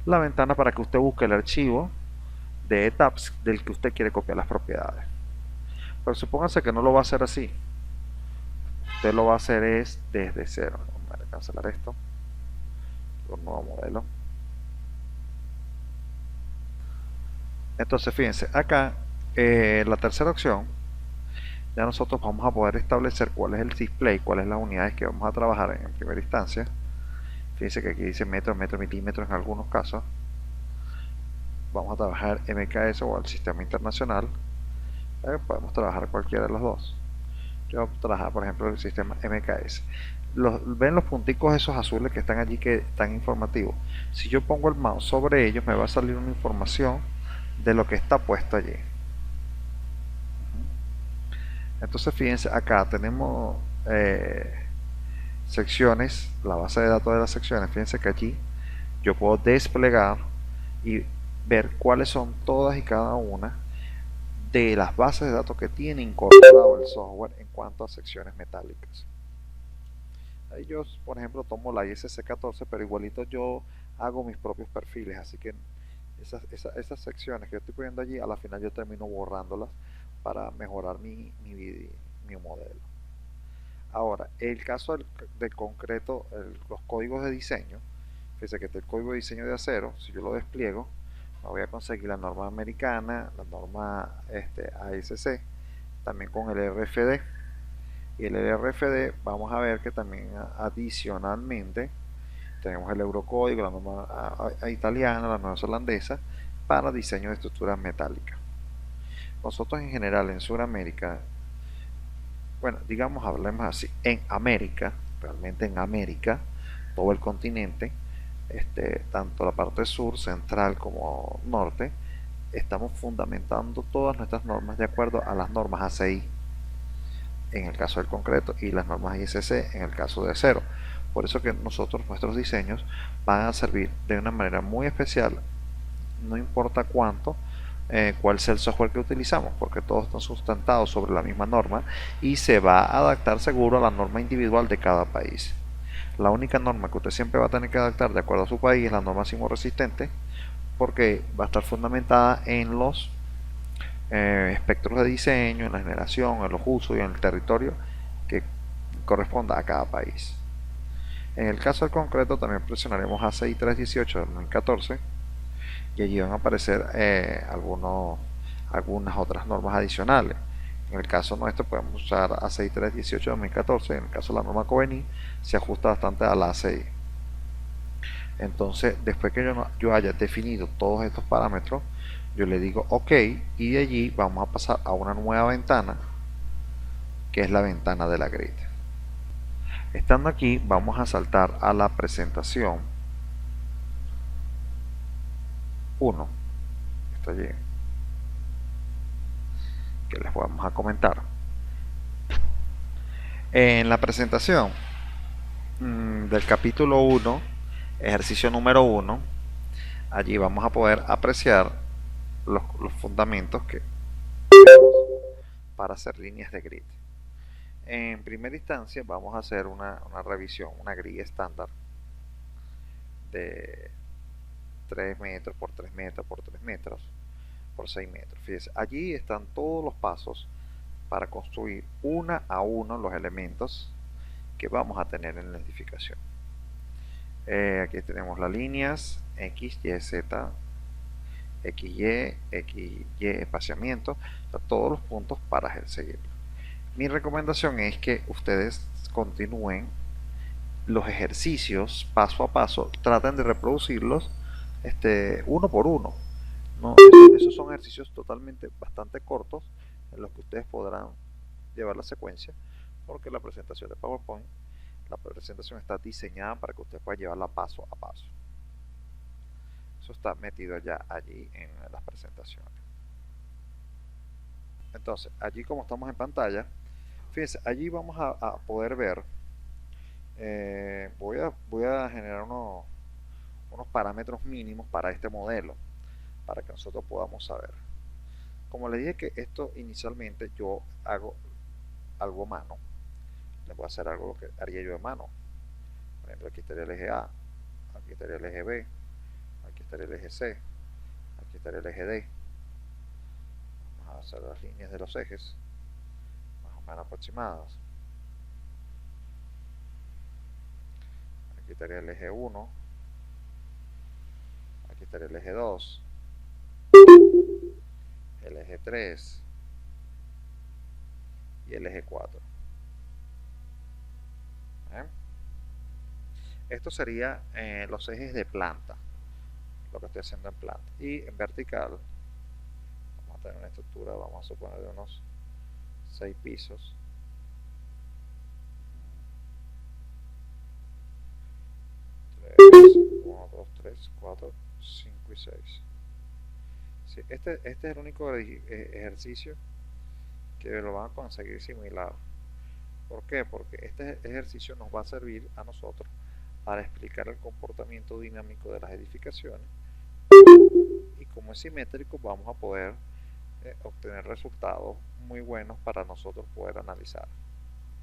La ventana para que usted busque el archivo de ETAPS del que usted quiere copiar las propiedades. Pero supóngase que no lo va a hacer así. Usted lo va a hacer es desde cero. Vamos a cancelar esto. Un nuevo modelo. Entonces fíjense, acá la tercera opción, ya nosotros vamos a poder establecer cuál es el display, cuáles son las unidades que vamos a trabajar en primera instancia. Fíjense que aquí dice metro, milímetro en algunos casos. Vamos a trabajar MKS o el sistema internacional. Podemos trabajar cualquiera de los dos. Yo voy a trabajar, por ejemplo, el sistema MKS. ¿Ven los punticos esos azules que están allí que están informativos? Si yo pongo el mouse sobre ellos, me va a salir una información de lo que está puesto allí. Entonces fíjense, acá tenemos secciones, la base de datos de las secciones. Fíjense que aquí yo puedo desplegar y ver cuáles son todas y cada una de las bases de datos que tiene incorporado el software en cuanto a secciones metálicas. Ahí yo, por ejemplo, tomo la ISC14, pero igualito yo hago mis propios perfiles, así que esas secciones que yo estoy poniendo allí, a la final yo termino borrándolas para mejorar mi modelo. Ahora, el caso del concreto, los códigos de diseño, fíjense que este es el código de diseño de acero. Si yo lo despliego, me voy a conseguir la norma americana, la norma ASC, también con el RFD. Y el RFD, vamos a ver que también adicionalmente tenemos el eurocódigo, la norma italiana, la norma holandesa, para diseño de estructuras metálicas. Nosotros en general en Sudamérica, bueno, digamos, hablemos así, en América, realmente en América, todo el continente, tanto la parte sur, central como norte, estamos fundamentando todas nuestras normas de acuerdo a las normas ACI en el caso del concreto y las normas ISC en el caso de acero. Por eso que nuestros diseños van a servir de una manera muy especial, no importa cuál sea el software que utilizamos, porque todos están sustentados sobre la misma norma y se va a adaptar seguro a la norma individual de cada país. La única norma que usted siempre va a tener que adaptar de acuerdo a su país es la norma sismo resistente, porque va a estar fundamentada en los espectros de diseño, en la generación, en los usos y en el territorio que corresponda a cada país. En el caso del concreto también presionaremos ACI 318 del 2014 y allí van a aparecer algunas otras normas adicionales. En el caso nuestro podemos usar ACI 318 2014, en el caso de la norma COBENI se ajusta bastante a la ACI. Entonces, después que yo haya definido todos estos parámetros, yo le digo OK y de allí vamos a pasar a una nueva ventana que es la ventana de la grid. Estando aquí, vamos a saltar a la presentación 1. Está allí, que les vamos a comentar. En la presentación del capítulo 1, ejercicio número 1, allí vamos a poder apreciar los fundamentos que para hacer líneas de grid. En primera instancia vamos a hacer una revisión, una grilla estándar de 3 metros por 3 metros por 3 metros. por 6 metros. Fíjense, allí están todos los pasos para construir uno a uno los elementos que vamos a tener en la edificación. Aquí tenemos las líneas X, Y, Z, XY, XY, espaciamiento, o sea, todos los puntos para seguirlo. Mi recomendación es que ustedes continúen los ejercicios paso a paso, traten de reproducirlos uno por uno, ¿no? Esos son ejercicios totalmente bastante cortos en los que ustedes podrán llevar la secuencia, porque la presentación de PowerPoint, la presentación está diseñada para que usted pueda llevarla paso a paso. Eso está metido ya allí en las presentaciones. Entonces, allí como estamos en pantalla, fíjense, allí vamos a poder ver, voy a generar unos parámetros mínimos para este modelo, para que nosotros podamos saber. Como les dije que esto inicialmente yo hago algo a mano, les voy a hacer algo que haría yo de mano. Por ejemplo, aquí estaría el eje A, aquí estaría el eje B, aquí estaría el eje C, aquí estaría el eje D. Vamos a hacer las líneas de los ejes más o menos aproximadas. Aquí estaría el eje 1, aquí estaría el eje 2, el eje 3 y el eje 4. Esto sería los ejes de planta, lo que estoy haciendo en planta. Y en vertical vamos a tener una estructura, vamos a suponer, de unos 6 pisos. 1, 2, 3, 4, 5 y 6. Sí, este es el único ejercicio que lo van a conseguir similar. ¿Por qué? Porque este ejercicio nos va a servir a nosotros para explicar el comportamiento dinámico de las edificaciones, y como es simétrico vamos a poder obtener resultados muy buenos para nosotros poder analizar.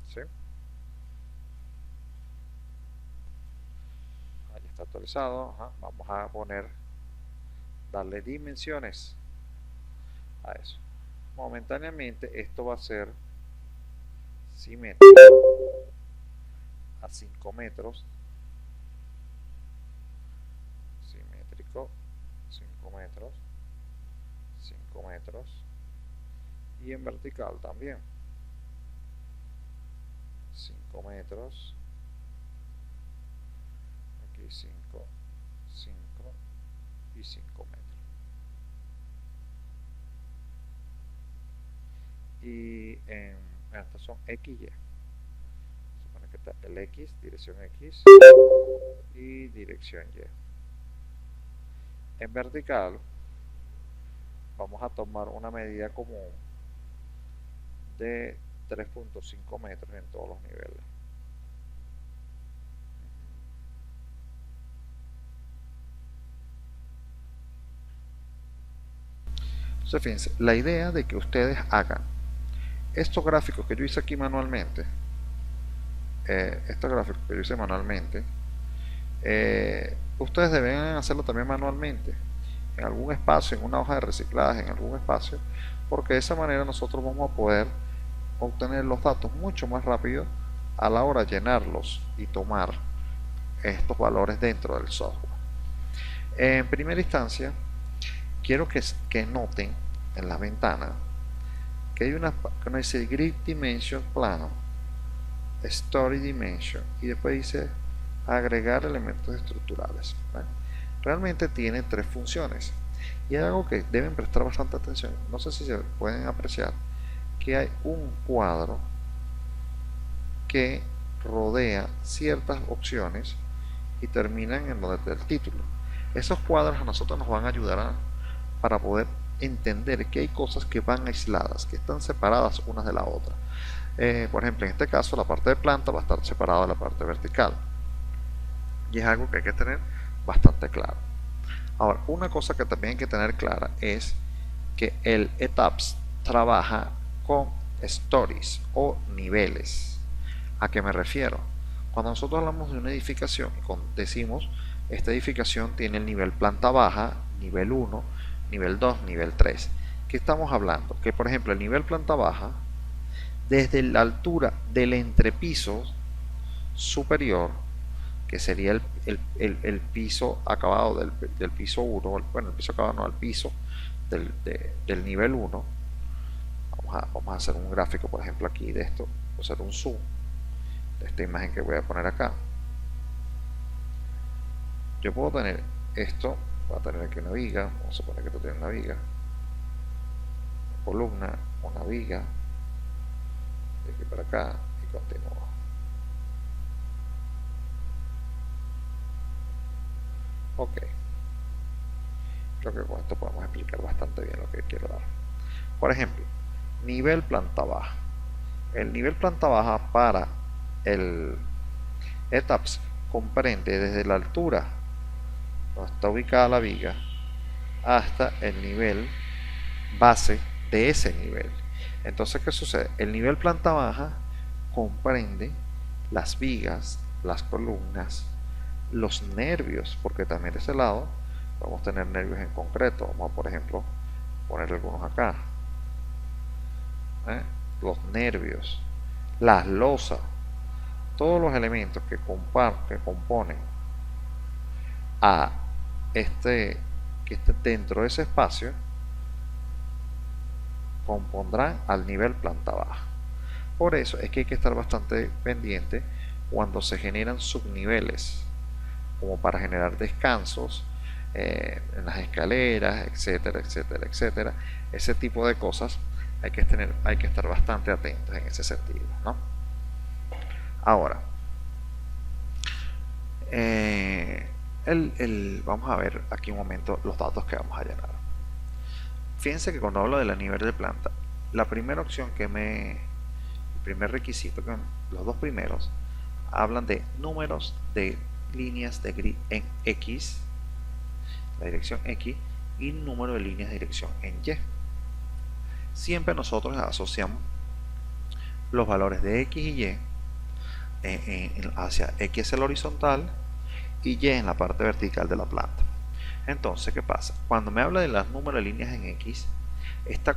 ¿Sí? Ahí está actualizado. Vamos a darle dimensiones a eso. Momentáneamente esto va a ser simétrico a 5 metros, simétrico 5 metros, 5 metros, y en vertical también 5 metros, aquí 5, 5 y 5 metros. Y estas son X, Y. Supone que está el X, dirección X, y dirección Y. En vertical vamos a tomar una medida común de 3.5 metros en todos los niveles. Entonces, fíjense, la idea de que ustedes hagan estos gráficos que yo hice aquí manualmente, ustedes deben hacerlo también manualmente, en algún espacio, en una hoja de reciclaje, en algún espacio, porque de esa manera nosotros vamos a poder obtener los datos mucho más rápido a la hora de llenarlos y tomar estos valores dentro del software. En primera instancia, quiero que noten en la ventana que hay una que dice Grid Dimension Plano, Story Dimension, y después dice agregar elementos estructurales. Realmente tiene 3 funciones, y es algo que deben prestar bastante atención. No sé si se pueden apreciar que hay un cuadro que rodea ciertas opciones y terminan en donde está el título. Esos cuadros a nosotros nos van a ayudar para poder entender que hay cosas que van aisladas, que están separadas unas de la otra. Por ejemplo, en este caso la parte de planta va a estar separada de la parte vertical, y es algo que hay que tener bastante claro. Ahora, una cosa que también hay que tener clara es que el ETABS trabaja con stories o niveles. ¿A qué me refiero? Cuando nosotros hablamos de una edificación y decimos esta edificación tiene el nivel planta baja, nivel 1, nivel 2, nivel 3. ¿Qué estamos hablando? Que por ejemplo el nivel planta baja, desde la altura del entrepiso superior, que sería el piso acabado del piso 1, bueno, el piso acabado no, el piso del nivel 1. Vamos a hacer un gráfico, por ejemplo, aquí de esto. Voy a hacer un zoom de esta imagen que voy a poner acá. Yo puedo tener esto, voy a tener aquí una viga, vamos a suponer que esto tiene una viga, una columna, una viga, de aquí para acá y continúo. Ok, creo que con esto podemos explicar bastante bien lo que quiero dar. Por ejemplo, nivel planta baja. El nivel planta baja para el ETAPS comprende desde la altura donde está ubicada la viga hasta el nivel base de ese nivel. Entonces, ¿qué sucede? El nivel planta baja comprende las vigas, las columnas, los nervios, porque también de ese lado vamos a tener nervios en concreto. Vamos a, por ejemplo, poner algunos acá. Los nervios, las losas, todos los elementos que componen a que esté dentro de ese espacio compondrán al nivel planta baja. Por eso es que hay que estar bastante pendiente cuando se generan subniveles, como para generar descansos en las escaleras, etcétera, etcétera, etcétera. Ese tipo de cosas hay que estar bastante atentos en ese sentido, ¿no? Ahora, vamos a ver aquí un momento los datos que vamos a llenar. Fíjense que cuando hablo de la nivel de planta, la primera opción el primer requisito, que los dos primeros hablan de números de líneas de grid en X, la dirección X, y número de líneas de dirección en Y. Siempre nosotros asociamos los valores de X y Y hacia X el horizontal y Y en la parte vertical de la planta. Entonces, ¿qué pasa? Cuando me habla de los números de líneas en X, está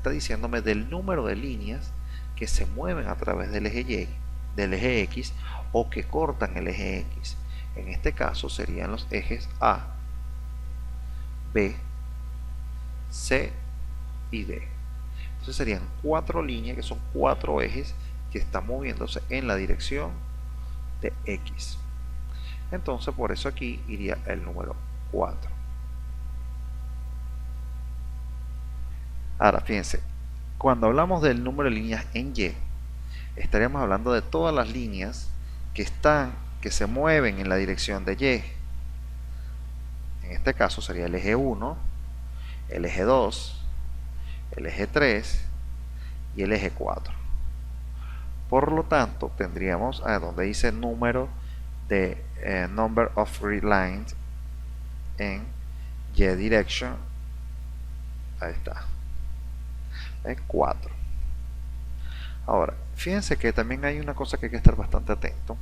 diciéndome del número de líneas que se mueven a través del eje Y, del eje X, o que cortan el eje X. En este caso serían los ejes A, B, C y D. Entonces serían 4 líneas, que son 4 ejes que están moviéndose en la dirección de X. Entonces por eso aquí iría el número 4. Ahora fíjense, cuando hablamos del número de líneas en Y, estaríamos hablando de todas las líneas que se mueven en la dirección de Y. En este caso sería el eje 1, el eje 2, el eje 3 y el eje 4. Por lo tanto, tendríamos donde dice número de number of grid lines en Y direction, ahí está, es 4. Ahora, fíjense que también hay una cosa que hay que estar bastante atento,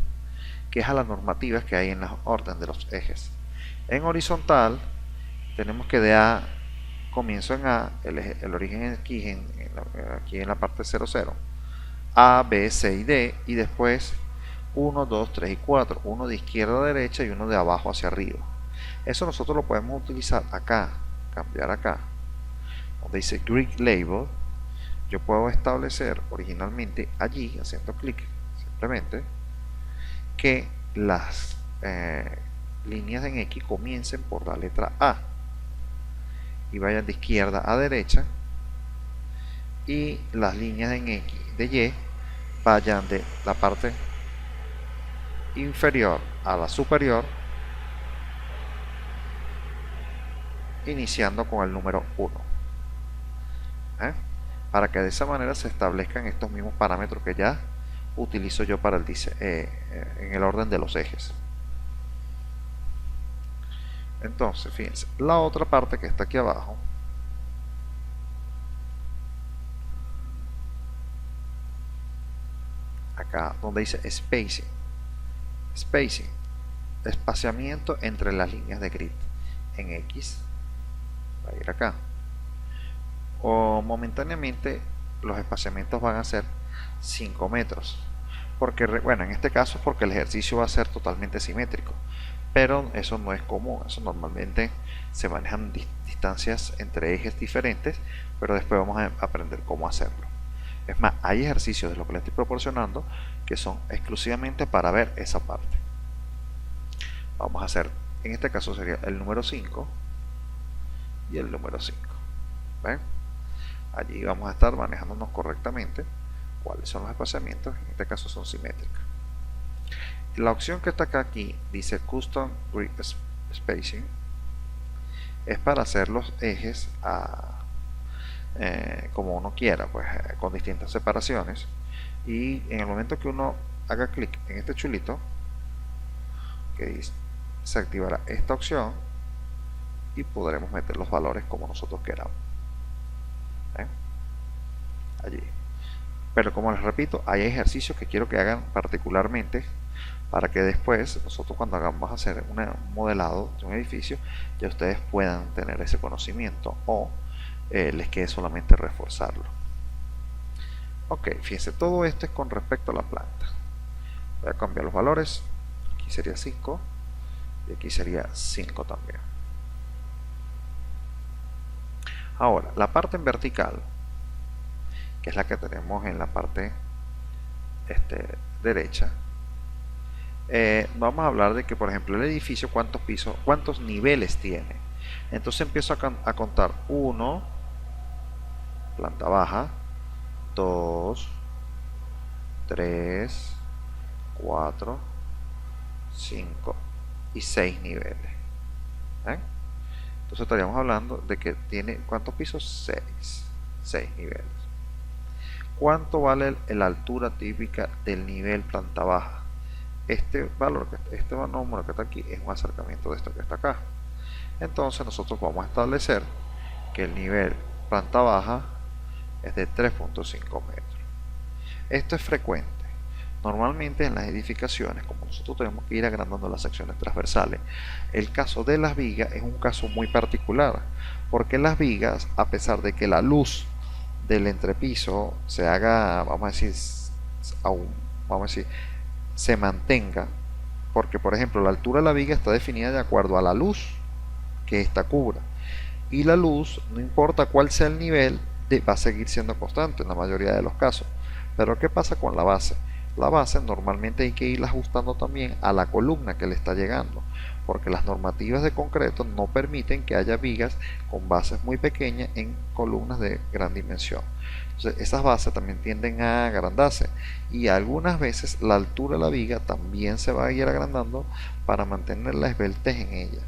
que es a las normativas que hay en la orden de los ejes. En horizontal tenemos que de A comienzo en A, el origen aquí en la parte 0, 0, A, B, C y D, y después 1, 2, 3 y 4, uno de izquierda a derecha y uno de abajo hacia arriba. Eso nosotros lo podemos utilizar acá, cambiar acá, donde dice Grid Label. Yo puedo establecer originalmente allí, haciendo clic simplemente, que las líneas en X comiencen por la letra A y vayan de izquierda a derecha, y las líneas en X de Y vayan de la parte inferior a la superior, iniciando con el número 1. Para que de esa manera se establezcan estos mismos parámetros que ya utilizo yo para en el orden de los ejes. Entonces, fíjense, la otra parte que está aquí abajo, acá donde dice spacing, espaciamiento entre las líneas de grid en X, va a ir acá. O momentáneamente los espaciamientos van a ser 5 metros. Porque, bueno, en este caso es porque el ejercicio va a ser totalmente simétrico. Pero eso no es común. Eso normalmente se manejan distancias entre ejes diferentes, pero después vamos a aprender cómo hacerlo. Es más, hay ejercicios de lo que les estoy proporcionando que son exclusivamente para ver esa parte. Vamos a hacer, en este caso sería el número 5 y el número 5. ¿Ven? Allí vamos a estar manejándonos correctamente cuáles son los espaciamientos, en este caso son simétricos. La opción que está acá aquí dice Custom Grid Spacing, es para hacer los ejes como uno quiera, pues con distintas separaciones, y en el momento que uno haga clic en este chulito que dice, se activará esta opción y podremos meter los valores como nosotros queramos. Allí. Pero como les repito, hay ejercicios que quiero que hagan particularmente para que después nosotros cuando vamos a hacer un modelado de un edificio ya ustedes puedan tener ese conocimiento o les quede solamente reforzarlo. Ok, fíjense, todo esto es con respecto a la planta. Voy a cambiar los valores. Aquí sería 5 y aquí sería 5 también. Ahora, la parte en vertical, que es la que tenemos en la parte derecha, vamos a hablar de que, por ejemplo, el edificio cuántos pisos, cuántos niveles tiene. Entonces empiezo a contar 1, planta baja, 2, 3, 4, 5 y 6 niveles. Entonces estaríamos hablando de que tiene ¿cuántos pisos? 6 niveles. ¿Cuánto vale la altura típica del nivel planta baja? Este valor, este número que está aquí es un acercamiento de esto que está acá. Entonces nosotros vamos a establecer que el nivel planta baja es de 3.5 metros. Esto es frecuente. Normalmente en las edificaciones, como nosotros tenemos que ir agrandando las secciones transversales, el caso de las vigas es un caso muy particular, porque las vigas, a pesar de que la luz del entrepiso se haga, vamos a decir, se mantenga, porque por ejemplo la altura de la viga está definida de acuerdo a la luz que ésta cubra, y la luz, no importa cuál sea el nivel, va a seguir siendo constante en la mayoría de los casos. Pero ¿qué pasa con la base? La base normalmente hay que irla ajustando también a la columna que le está llegando, porque las normativas de concreto no permiten que haya vigas con bases muy pequeñas en columnas de gran dimensión. Entonces esas bases también tienden a agrandarse y algunas veces la altura de la viga también se va a ir agrandando para mantener la esbeltez en ella.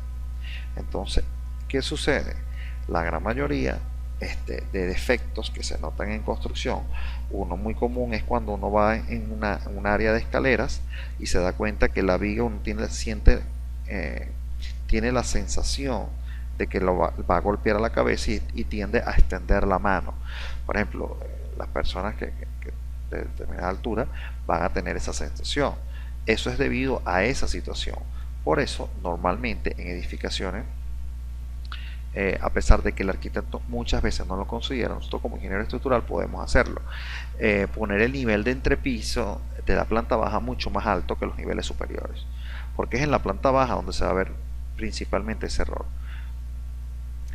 Entonces, ¿qué sucede? La gran mayoría de defectos que se notan en construcción, uno muy común es cuando uno va en un área de escaleras y se da cuenta que la viga uno tiene la sensación de que va a golpear a la cabeza y tiende a extender la mano. Por ejemplo, las personas que de determinada altura van a tener esa sensación. Eso es debido a esa situación. Por eso, normalmente en edificaciones, a pesar de que el arquitecto muchas veces no lo considera, nosotros como ingeniero estructural podemos hacerlo. Poner el nivel de entrepiso de la planta baja mucho más alto que los niveles superiores, porque es en la planta baja donde se va a ver principalmente ese error.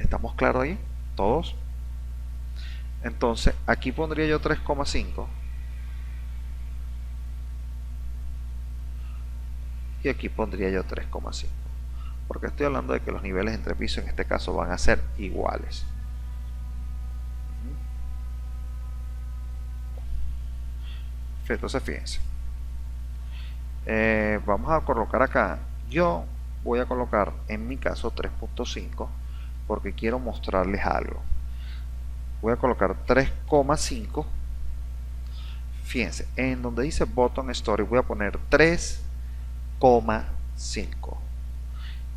¿Estamos claros ahí? ¿Todos? Entonces, aquí pondría yo 3,5 y aquí pondría yo 3,5. Porque estoy hablando de que los niveles entre pisos en este caso van a ser iguales. Entonces fíjense, vamos a colocar acá, yo voy a colocar en mi caso 3.5 porque quiero mostrarles algo. Voy a colocar 3,5. Fíjense, en donde dice button story voy a poner 3,5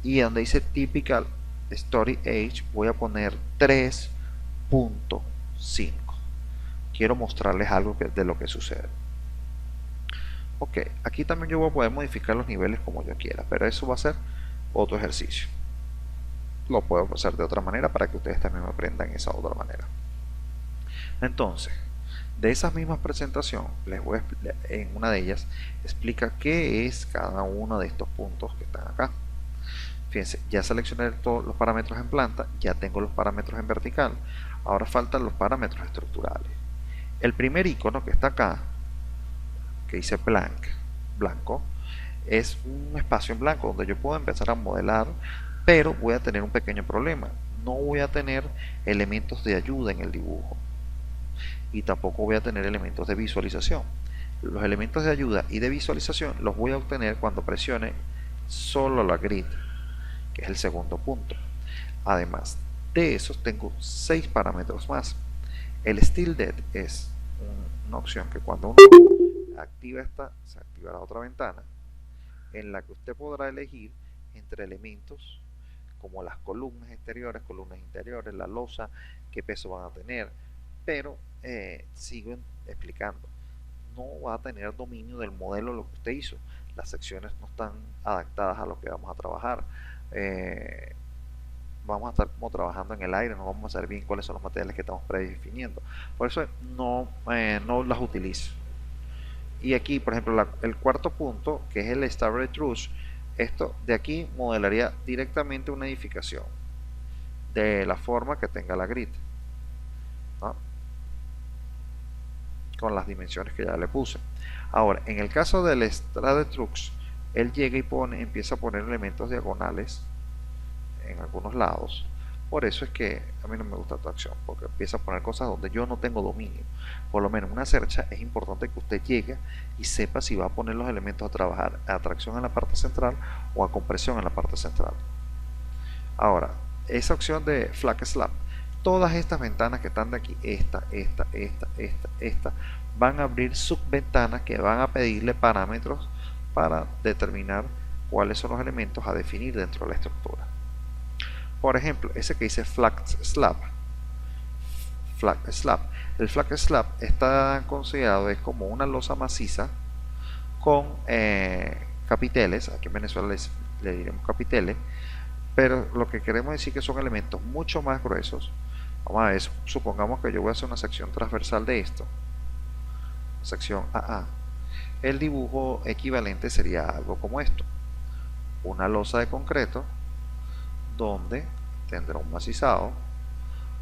y donde dice typical story age voy a poner 3.5. quiero mostrarles algo de lo que sucede. Ok, aquí también yo voy a poder modificar los niveles como yo quiera, pero eso va a ser otro ejercicio. lo puedo hacer de otra manera para que ustedes también aprendan esa otra manera. Entonces, de esas mismas presentaciones, en una de ellas explica qué es cada uno de estos puntos que están acá. Fíjense, ya seleccioné todos los parámetros en planta, ya tengo los parámetros en vertical, ahora faltan los parámetros estructurales. El primer icono que está acá, que dice blanco, es un espacio en blanco donde yo puedo empezar a modelar, pero voy a tener un pequeño problema. No voy a tener elementos de ayuda en el dibujo y tampoco voy a tener elementos de visualización. Los elementos de ayuda y de visualización los voy a obtener cuando presione solo la grid, que es el segundo punto. Además de esos, tengo 6 parámetros más. El Still Dead es una opción que cuando uno activa esta, se activará otra ventana en la que usted podrá elegir entre elementos como las columnas exteriores, columnas interiores, la losa, qué peso van a tener, pero sigo explicando, no va a tener dominio del modelo de lo que usted hizo. Las secciones no están adaptadas a lo que vamos a trabajar. Vamos a estar como trabajando en el aire, no vamos a saber bien cuáles son los materiales que estamos predefiniendo. Por eso no las utilizo. Y aquí, por ejemplo, el cuarto punto, que es el Starboard Truss, esto de aquí modelaría directamente una edificación de la forma que tenga la grid, ¿no? Con las dimensiones que ya le puse. Ahora, en el caso del Starboard Truss, él llega y empieza a poner elementos diagonales en algunos lados. Por eso es que a mí no me gusta esta acción, porque empieza a poner cosas donde yo no tengo dominio. Por lo menos en una cercha es importante que usted llegue y sepa si va a poner los elementos a trabajar a tracción en la parte central o a compresión en la parte central. Ahora, esa opción de Flag Slab, todas estas ventanas que están de aquí, esta, van a abrir subventanas que van a pedirle parámetros para determinar cuáles son los elementos a definir dentro de la estructura. Por ejemplo, ese que dice Flag Slab. El Flag Slab está considerado es como una losa maciza con capiteles. Aquí en Venezuela le diremos capiteles, pero lo que queremos decir que son elementos mucho más gruesos. Vamos a ver, supongamos que yo voy a hacer una sección transversal de esto, sección AA. El dibujo equivalente sería algo como esto: una losa de concreto donde tendrá un macizado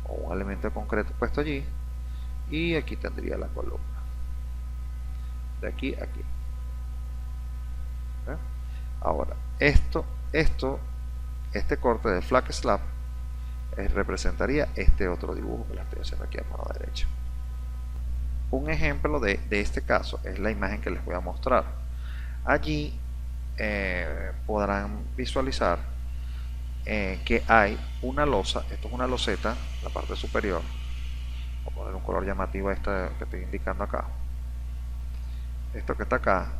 o un elemento de concreto puesto allí, y aquí tendría la columna de aquí a aquí. ¿Eh? Ahora, este corte de Flag Slab representaría este otro dibujo que le estoy haciendo aquí a mano derecha. Un ejemplo de este caso es la imagen que les voy a mostrar. Allí podrán visualizar que hay una losa. Esto es una loseta en la parte superior. Voy a poner un color llamativo a esta que estoy indicando acá. Esto que está acá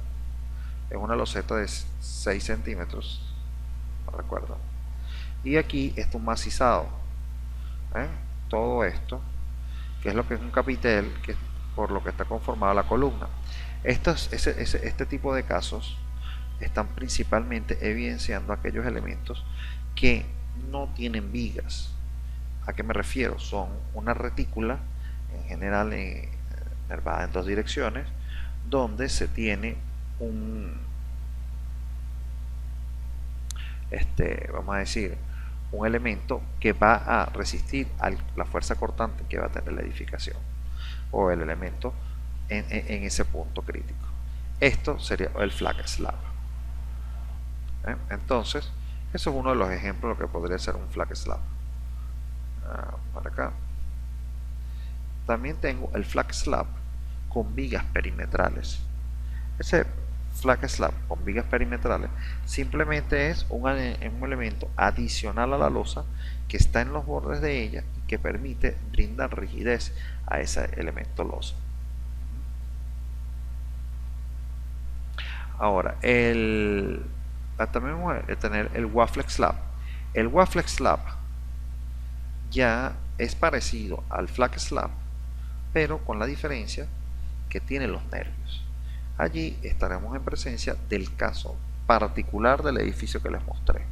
es una loseta de 6 centímetros, no recuerdo, y aquí está un macizado. Todo esto, que es lo que es un capitel, que es por lo que está conformada la columna. Este tipo de casos están principalmente evidenciando aquellos elementos que no tienen vigas. ¿A qué me refiero? Son una retícula, en general nervada en dos direcciones, donde se tiene vamos a decir, un elemento que va a resistir a la fuerza cortante que va a tener la edificación o el elemento en ese punto crítico. Esto sería el Flag Slab. Entonces, eso es uno de los ejemplos de lo que podría ser un Flag Slab. Para acá. También tengo el Flag Slab con vigas perimetrales. Ese Flag Slab con vigas perimetrales simplemente es un elemento adicional a la losa que está en los bordes de ella y que permite brindar rigidez a ese elemento losa. Ahora, también vamos a tener el Waffle Slab. El Waffle Slab ya es parecido al Flag Slab, pero con la diferencia que tiene los nervios. Allí estaremos en presencia del caso particular del edificio que les mostré.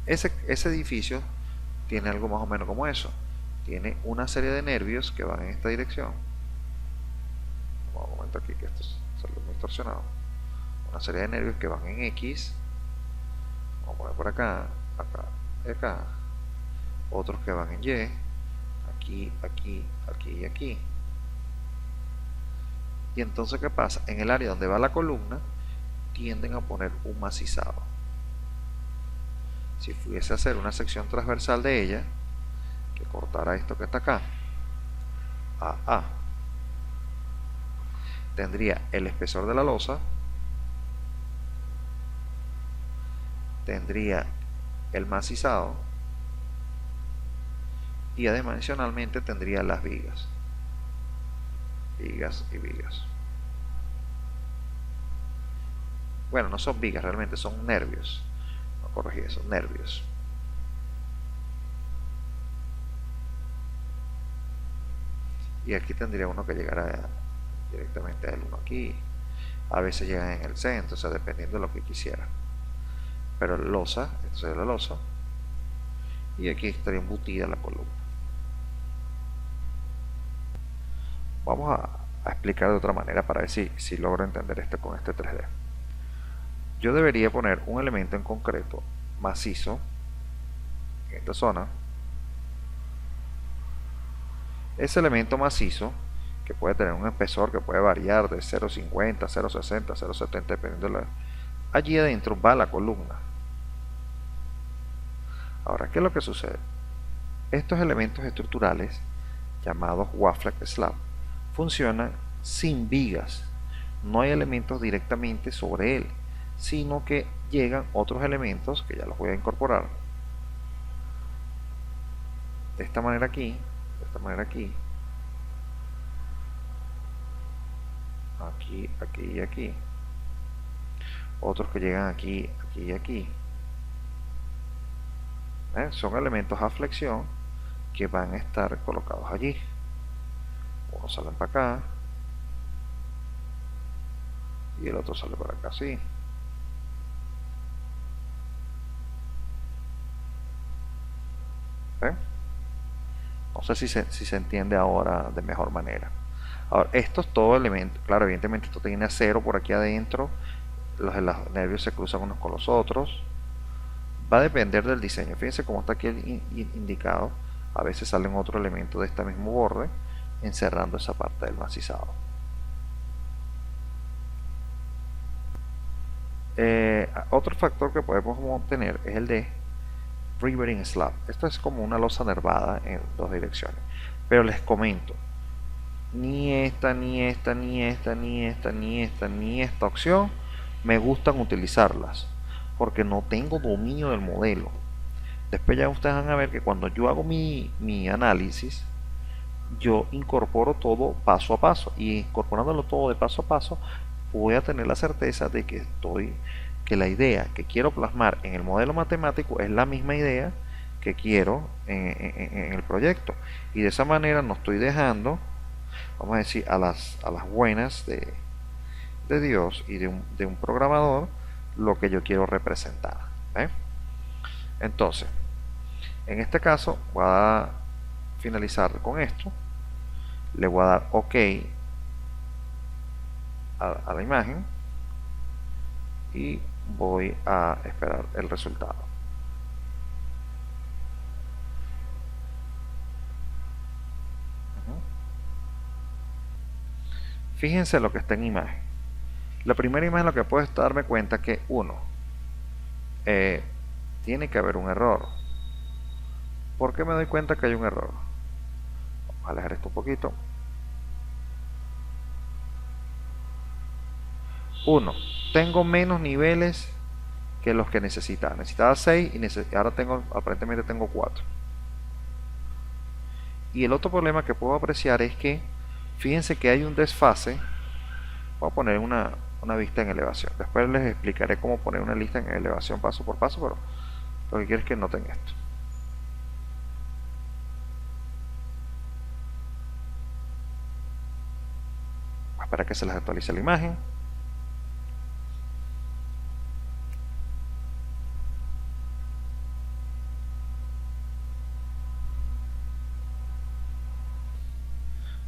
Ese edificio tiene algo más o menos como eso. Tiene una serie de nervios que van en esta dirección. Vamos a comentar aquí que esto salió muy distorsionado. Una serie de nervios que van en X. Vamos a poner por acá, acá y acá. Otros que van en Y. Aquí, aquí, aquí y aquí. Y entonces, ¿qué pasa? En el área donde va la columna, tienden a poner un macizado. Si fuese a hacer una sección transversal de ella, que cortara esto que está acá, a, tendría el espesor de la losa, tendría el macizado y adicionalmente tendría las vigas. Vigas y vigas. Bueno, no son vigas realmente, son nervios. No corregí eso, nervios. Y aquí tendría uno que llegar directamente al uno aquí. A veces llegan en el centro, o sea, dependiendo de lo que quisiera. Pero losa, esto sería la losa. Y aquí estaría embutida la columna. Vamos a explicar de otra manera para ver si logro entender esto con este 3D. Yo debería poner un elemento en concreto macizo en esta zona. Ese elemento macizo, que puede tener un espesor que puede variar de 0,50, 0,60, 0,70 dependiendo de la... Allí adentro va la columna. Ahora, ¿qué es lo que sucede? Estos elementos estructurales, llamados Waflak Slab, funcionan sin vigas. No hay elementos directamente sobre él, sino que llegan otros elementos que ya los voy a incorporar. De esta manera aquí, de esta manera aquí, aquí, aquí y aquí. Otros que llegan aquí, aquí y aquí. Son elementos a flexión que van a estar colocados allí. Uno sale para acá y el otro sale para acá así. No sé si se entiende ahora de mejor manera. Ahora, estos todos elementos, claro, evidentemente esto tiene acero por aquí adentro, los nervios se cruzan unos con los otros. Va a depender del diseño. Fíjense cómo está aquí indicado. A veces salen otros elementos de este mismo borde encerrando esa parte del macizado. Otro factor que podemos obtener es el de riveting slab. Esto es como una losa nervada en dos direcciones. Pero les comento, ni esta, ni esta, ni esta, ni esta, ni esta, ni esta opción me gustan utilizarlas porque no tengo dominio del modelo. Después ya ustedes van a ver que cuando yo hago mi análisis, yo incorporo todo paso a paso, y incorporándolo todo de paso a paso voy a tener la certeza de que la idea que quiero plasmar en el modelo matemático es la misma idea que quiero en el proyecto, y de esa manera no estoy dejando, vamos a decir, a las buenas de Dios y de un programador lo que yo quiero representar. Entonces, en este caso voy a finalizar con esto. Le voy a dar OK a la imagen y voy a esperar el resultado. Fíjense lo que está en imagen. La primera imagen, lo que puedo es darme cuenta que tiene que haber un error. ¿Por qué me doy cuenta que hay un error? Vamos a alejar esto un poquito. 1. Tengo menos niveles que los que necesitaba. Necesitaba 6 y ahora aparentemente tengo 4. Y el otro problema que puedo apreciar es que, fíjense que hay un desfase. Voy a poner una vista en elevación. Después les explicaré cómo poner una lista en elevación paso por paso, pero lo que quiero es que noten esto. Para que se les actualice la imagen.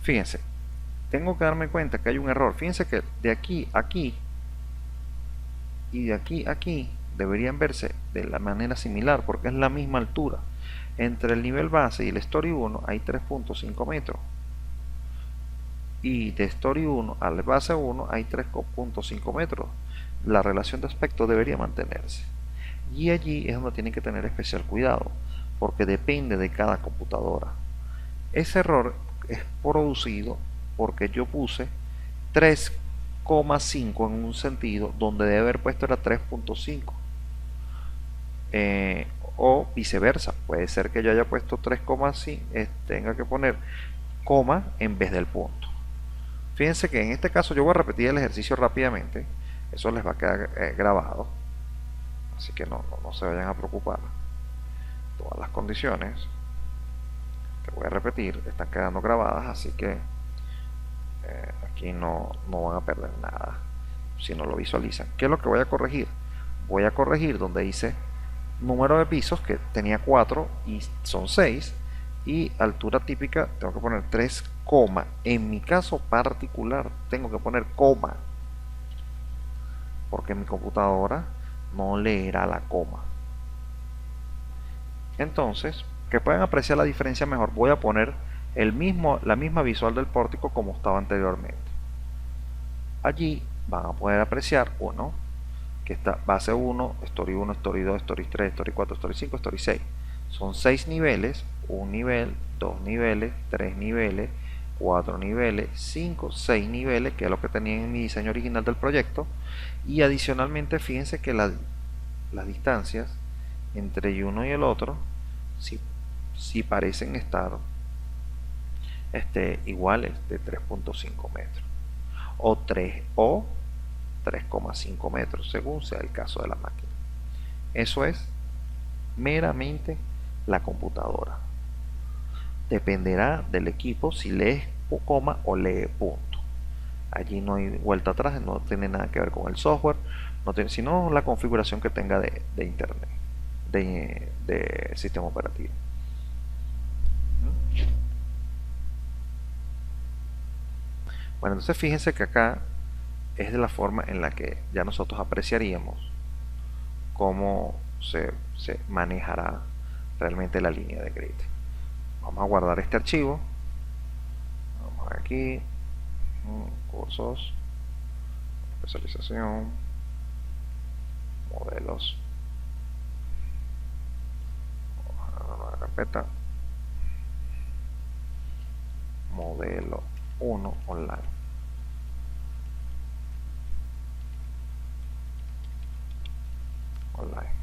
Fíjense, tengo que darme cuenta que hay un error. Fíjense que de aquí a aquí y de aquí a aquí deberían verse de la manera similar porque es la misma altura. Entre el nivel base y el Story 1 hay 3.5 metros. Y de Story 1 al base 1 hay 3.5 metros. La relación de aspecto debería mantenerse. Y allí es donde tienen que tener especial cuidado, porque depende de cada computadora. Ese error es producido porque yo puse 3,5 en un sentido donde debe haber puesto era 3.5. O viceversa, puede ser que yo haya puesto 3,5, tenga que poner coma en vez del punto. Fíjense que en este caso yo voy a repetir el ejercicio rápidamente, eso les va a quedar grabado, así que no se vayan a preocupar. Todas las condiciones que voy a repetir están quedando grabadas, así que aquí no van a perder nada si no lo visualizan. ¿Qué es lo que voy a corregir? Voy a corregir donde dice número de pisos, que tenía 4 y son 6, y altura típica tengo que poner 3, en mi caso particular tengo que poner coma porque mi computadora no leerá la coma. Entonces, que puedan apreciar la diferencia mejor, voy a poner la misma visual del pórtico como estaba anteriormente. Allí van a poder apreciar uno que está base 1, Story 1, Story 2, Story 3, Story 4, Story 5, Story 6. Son 6 niveles, un nivel, 2 niveles, 3 niveles, 4 niveles, 5, 6 niveles, que es lo que tenía en mi diseño original del proyecto. Y adicionalmente, fíjense que las distancias entre uno y el otro si parecen estar iguales de 3.5 metros o 3,5 metros según sea el caso de la máquina. Eso es meramente la computadora. Dependerá del equipo si lee coma o lee punto. Allí no hay vuelta atrás, no tiene nada que ver con el software, no tiene, sino la configuración que tenga de internet, de sistema operativo. Bueno, entonces fíjense que acá es de la forma en la que ya nosotros apreciaríamos cómo se manejará realmente la línea de grid. Vamos a guardar este archivo. Vamos aquí, cursos, especialización, modelos, nueva carpeta, modelo 1 online. Online.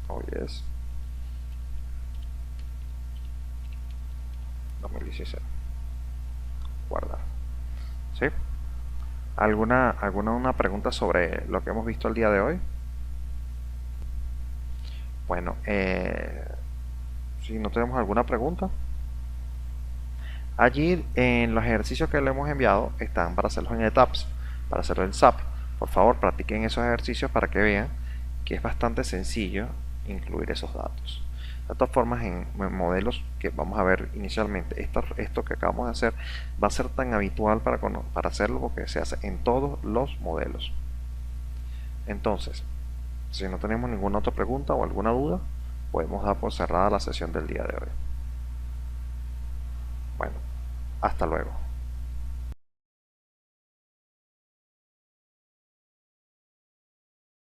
Oh yes. 2016. Guardar. ¿Sí? ¿Alguna una pregunta sobre lo que hemos visto el día de hoy? Bueno, si no tenemos alguna pregunta, allí en los ejercicios que le hemos enviado están para hacerlos en etapas, para hacerlo en SAP. Por favor, practiquen esos ejercicios para que vean que es bastante sencillo incluir esos datos. De todas formas, en modelos que vamos a ver inicialmente, esto que acabamos de hacer va a ser tan habitual para hacerlo porque se hace en todos los modelos. Entonces, si no tenemos ninguna otra pregunta o alguna duda, podemos dar por cerrada la sesión del día de hoy. Bueno, hasta luego.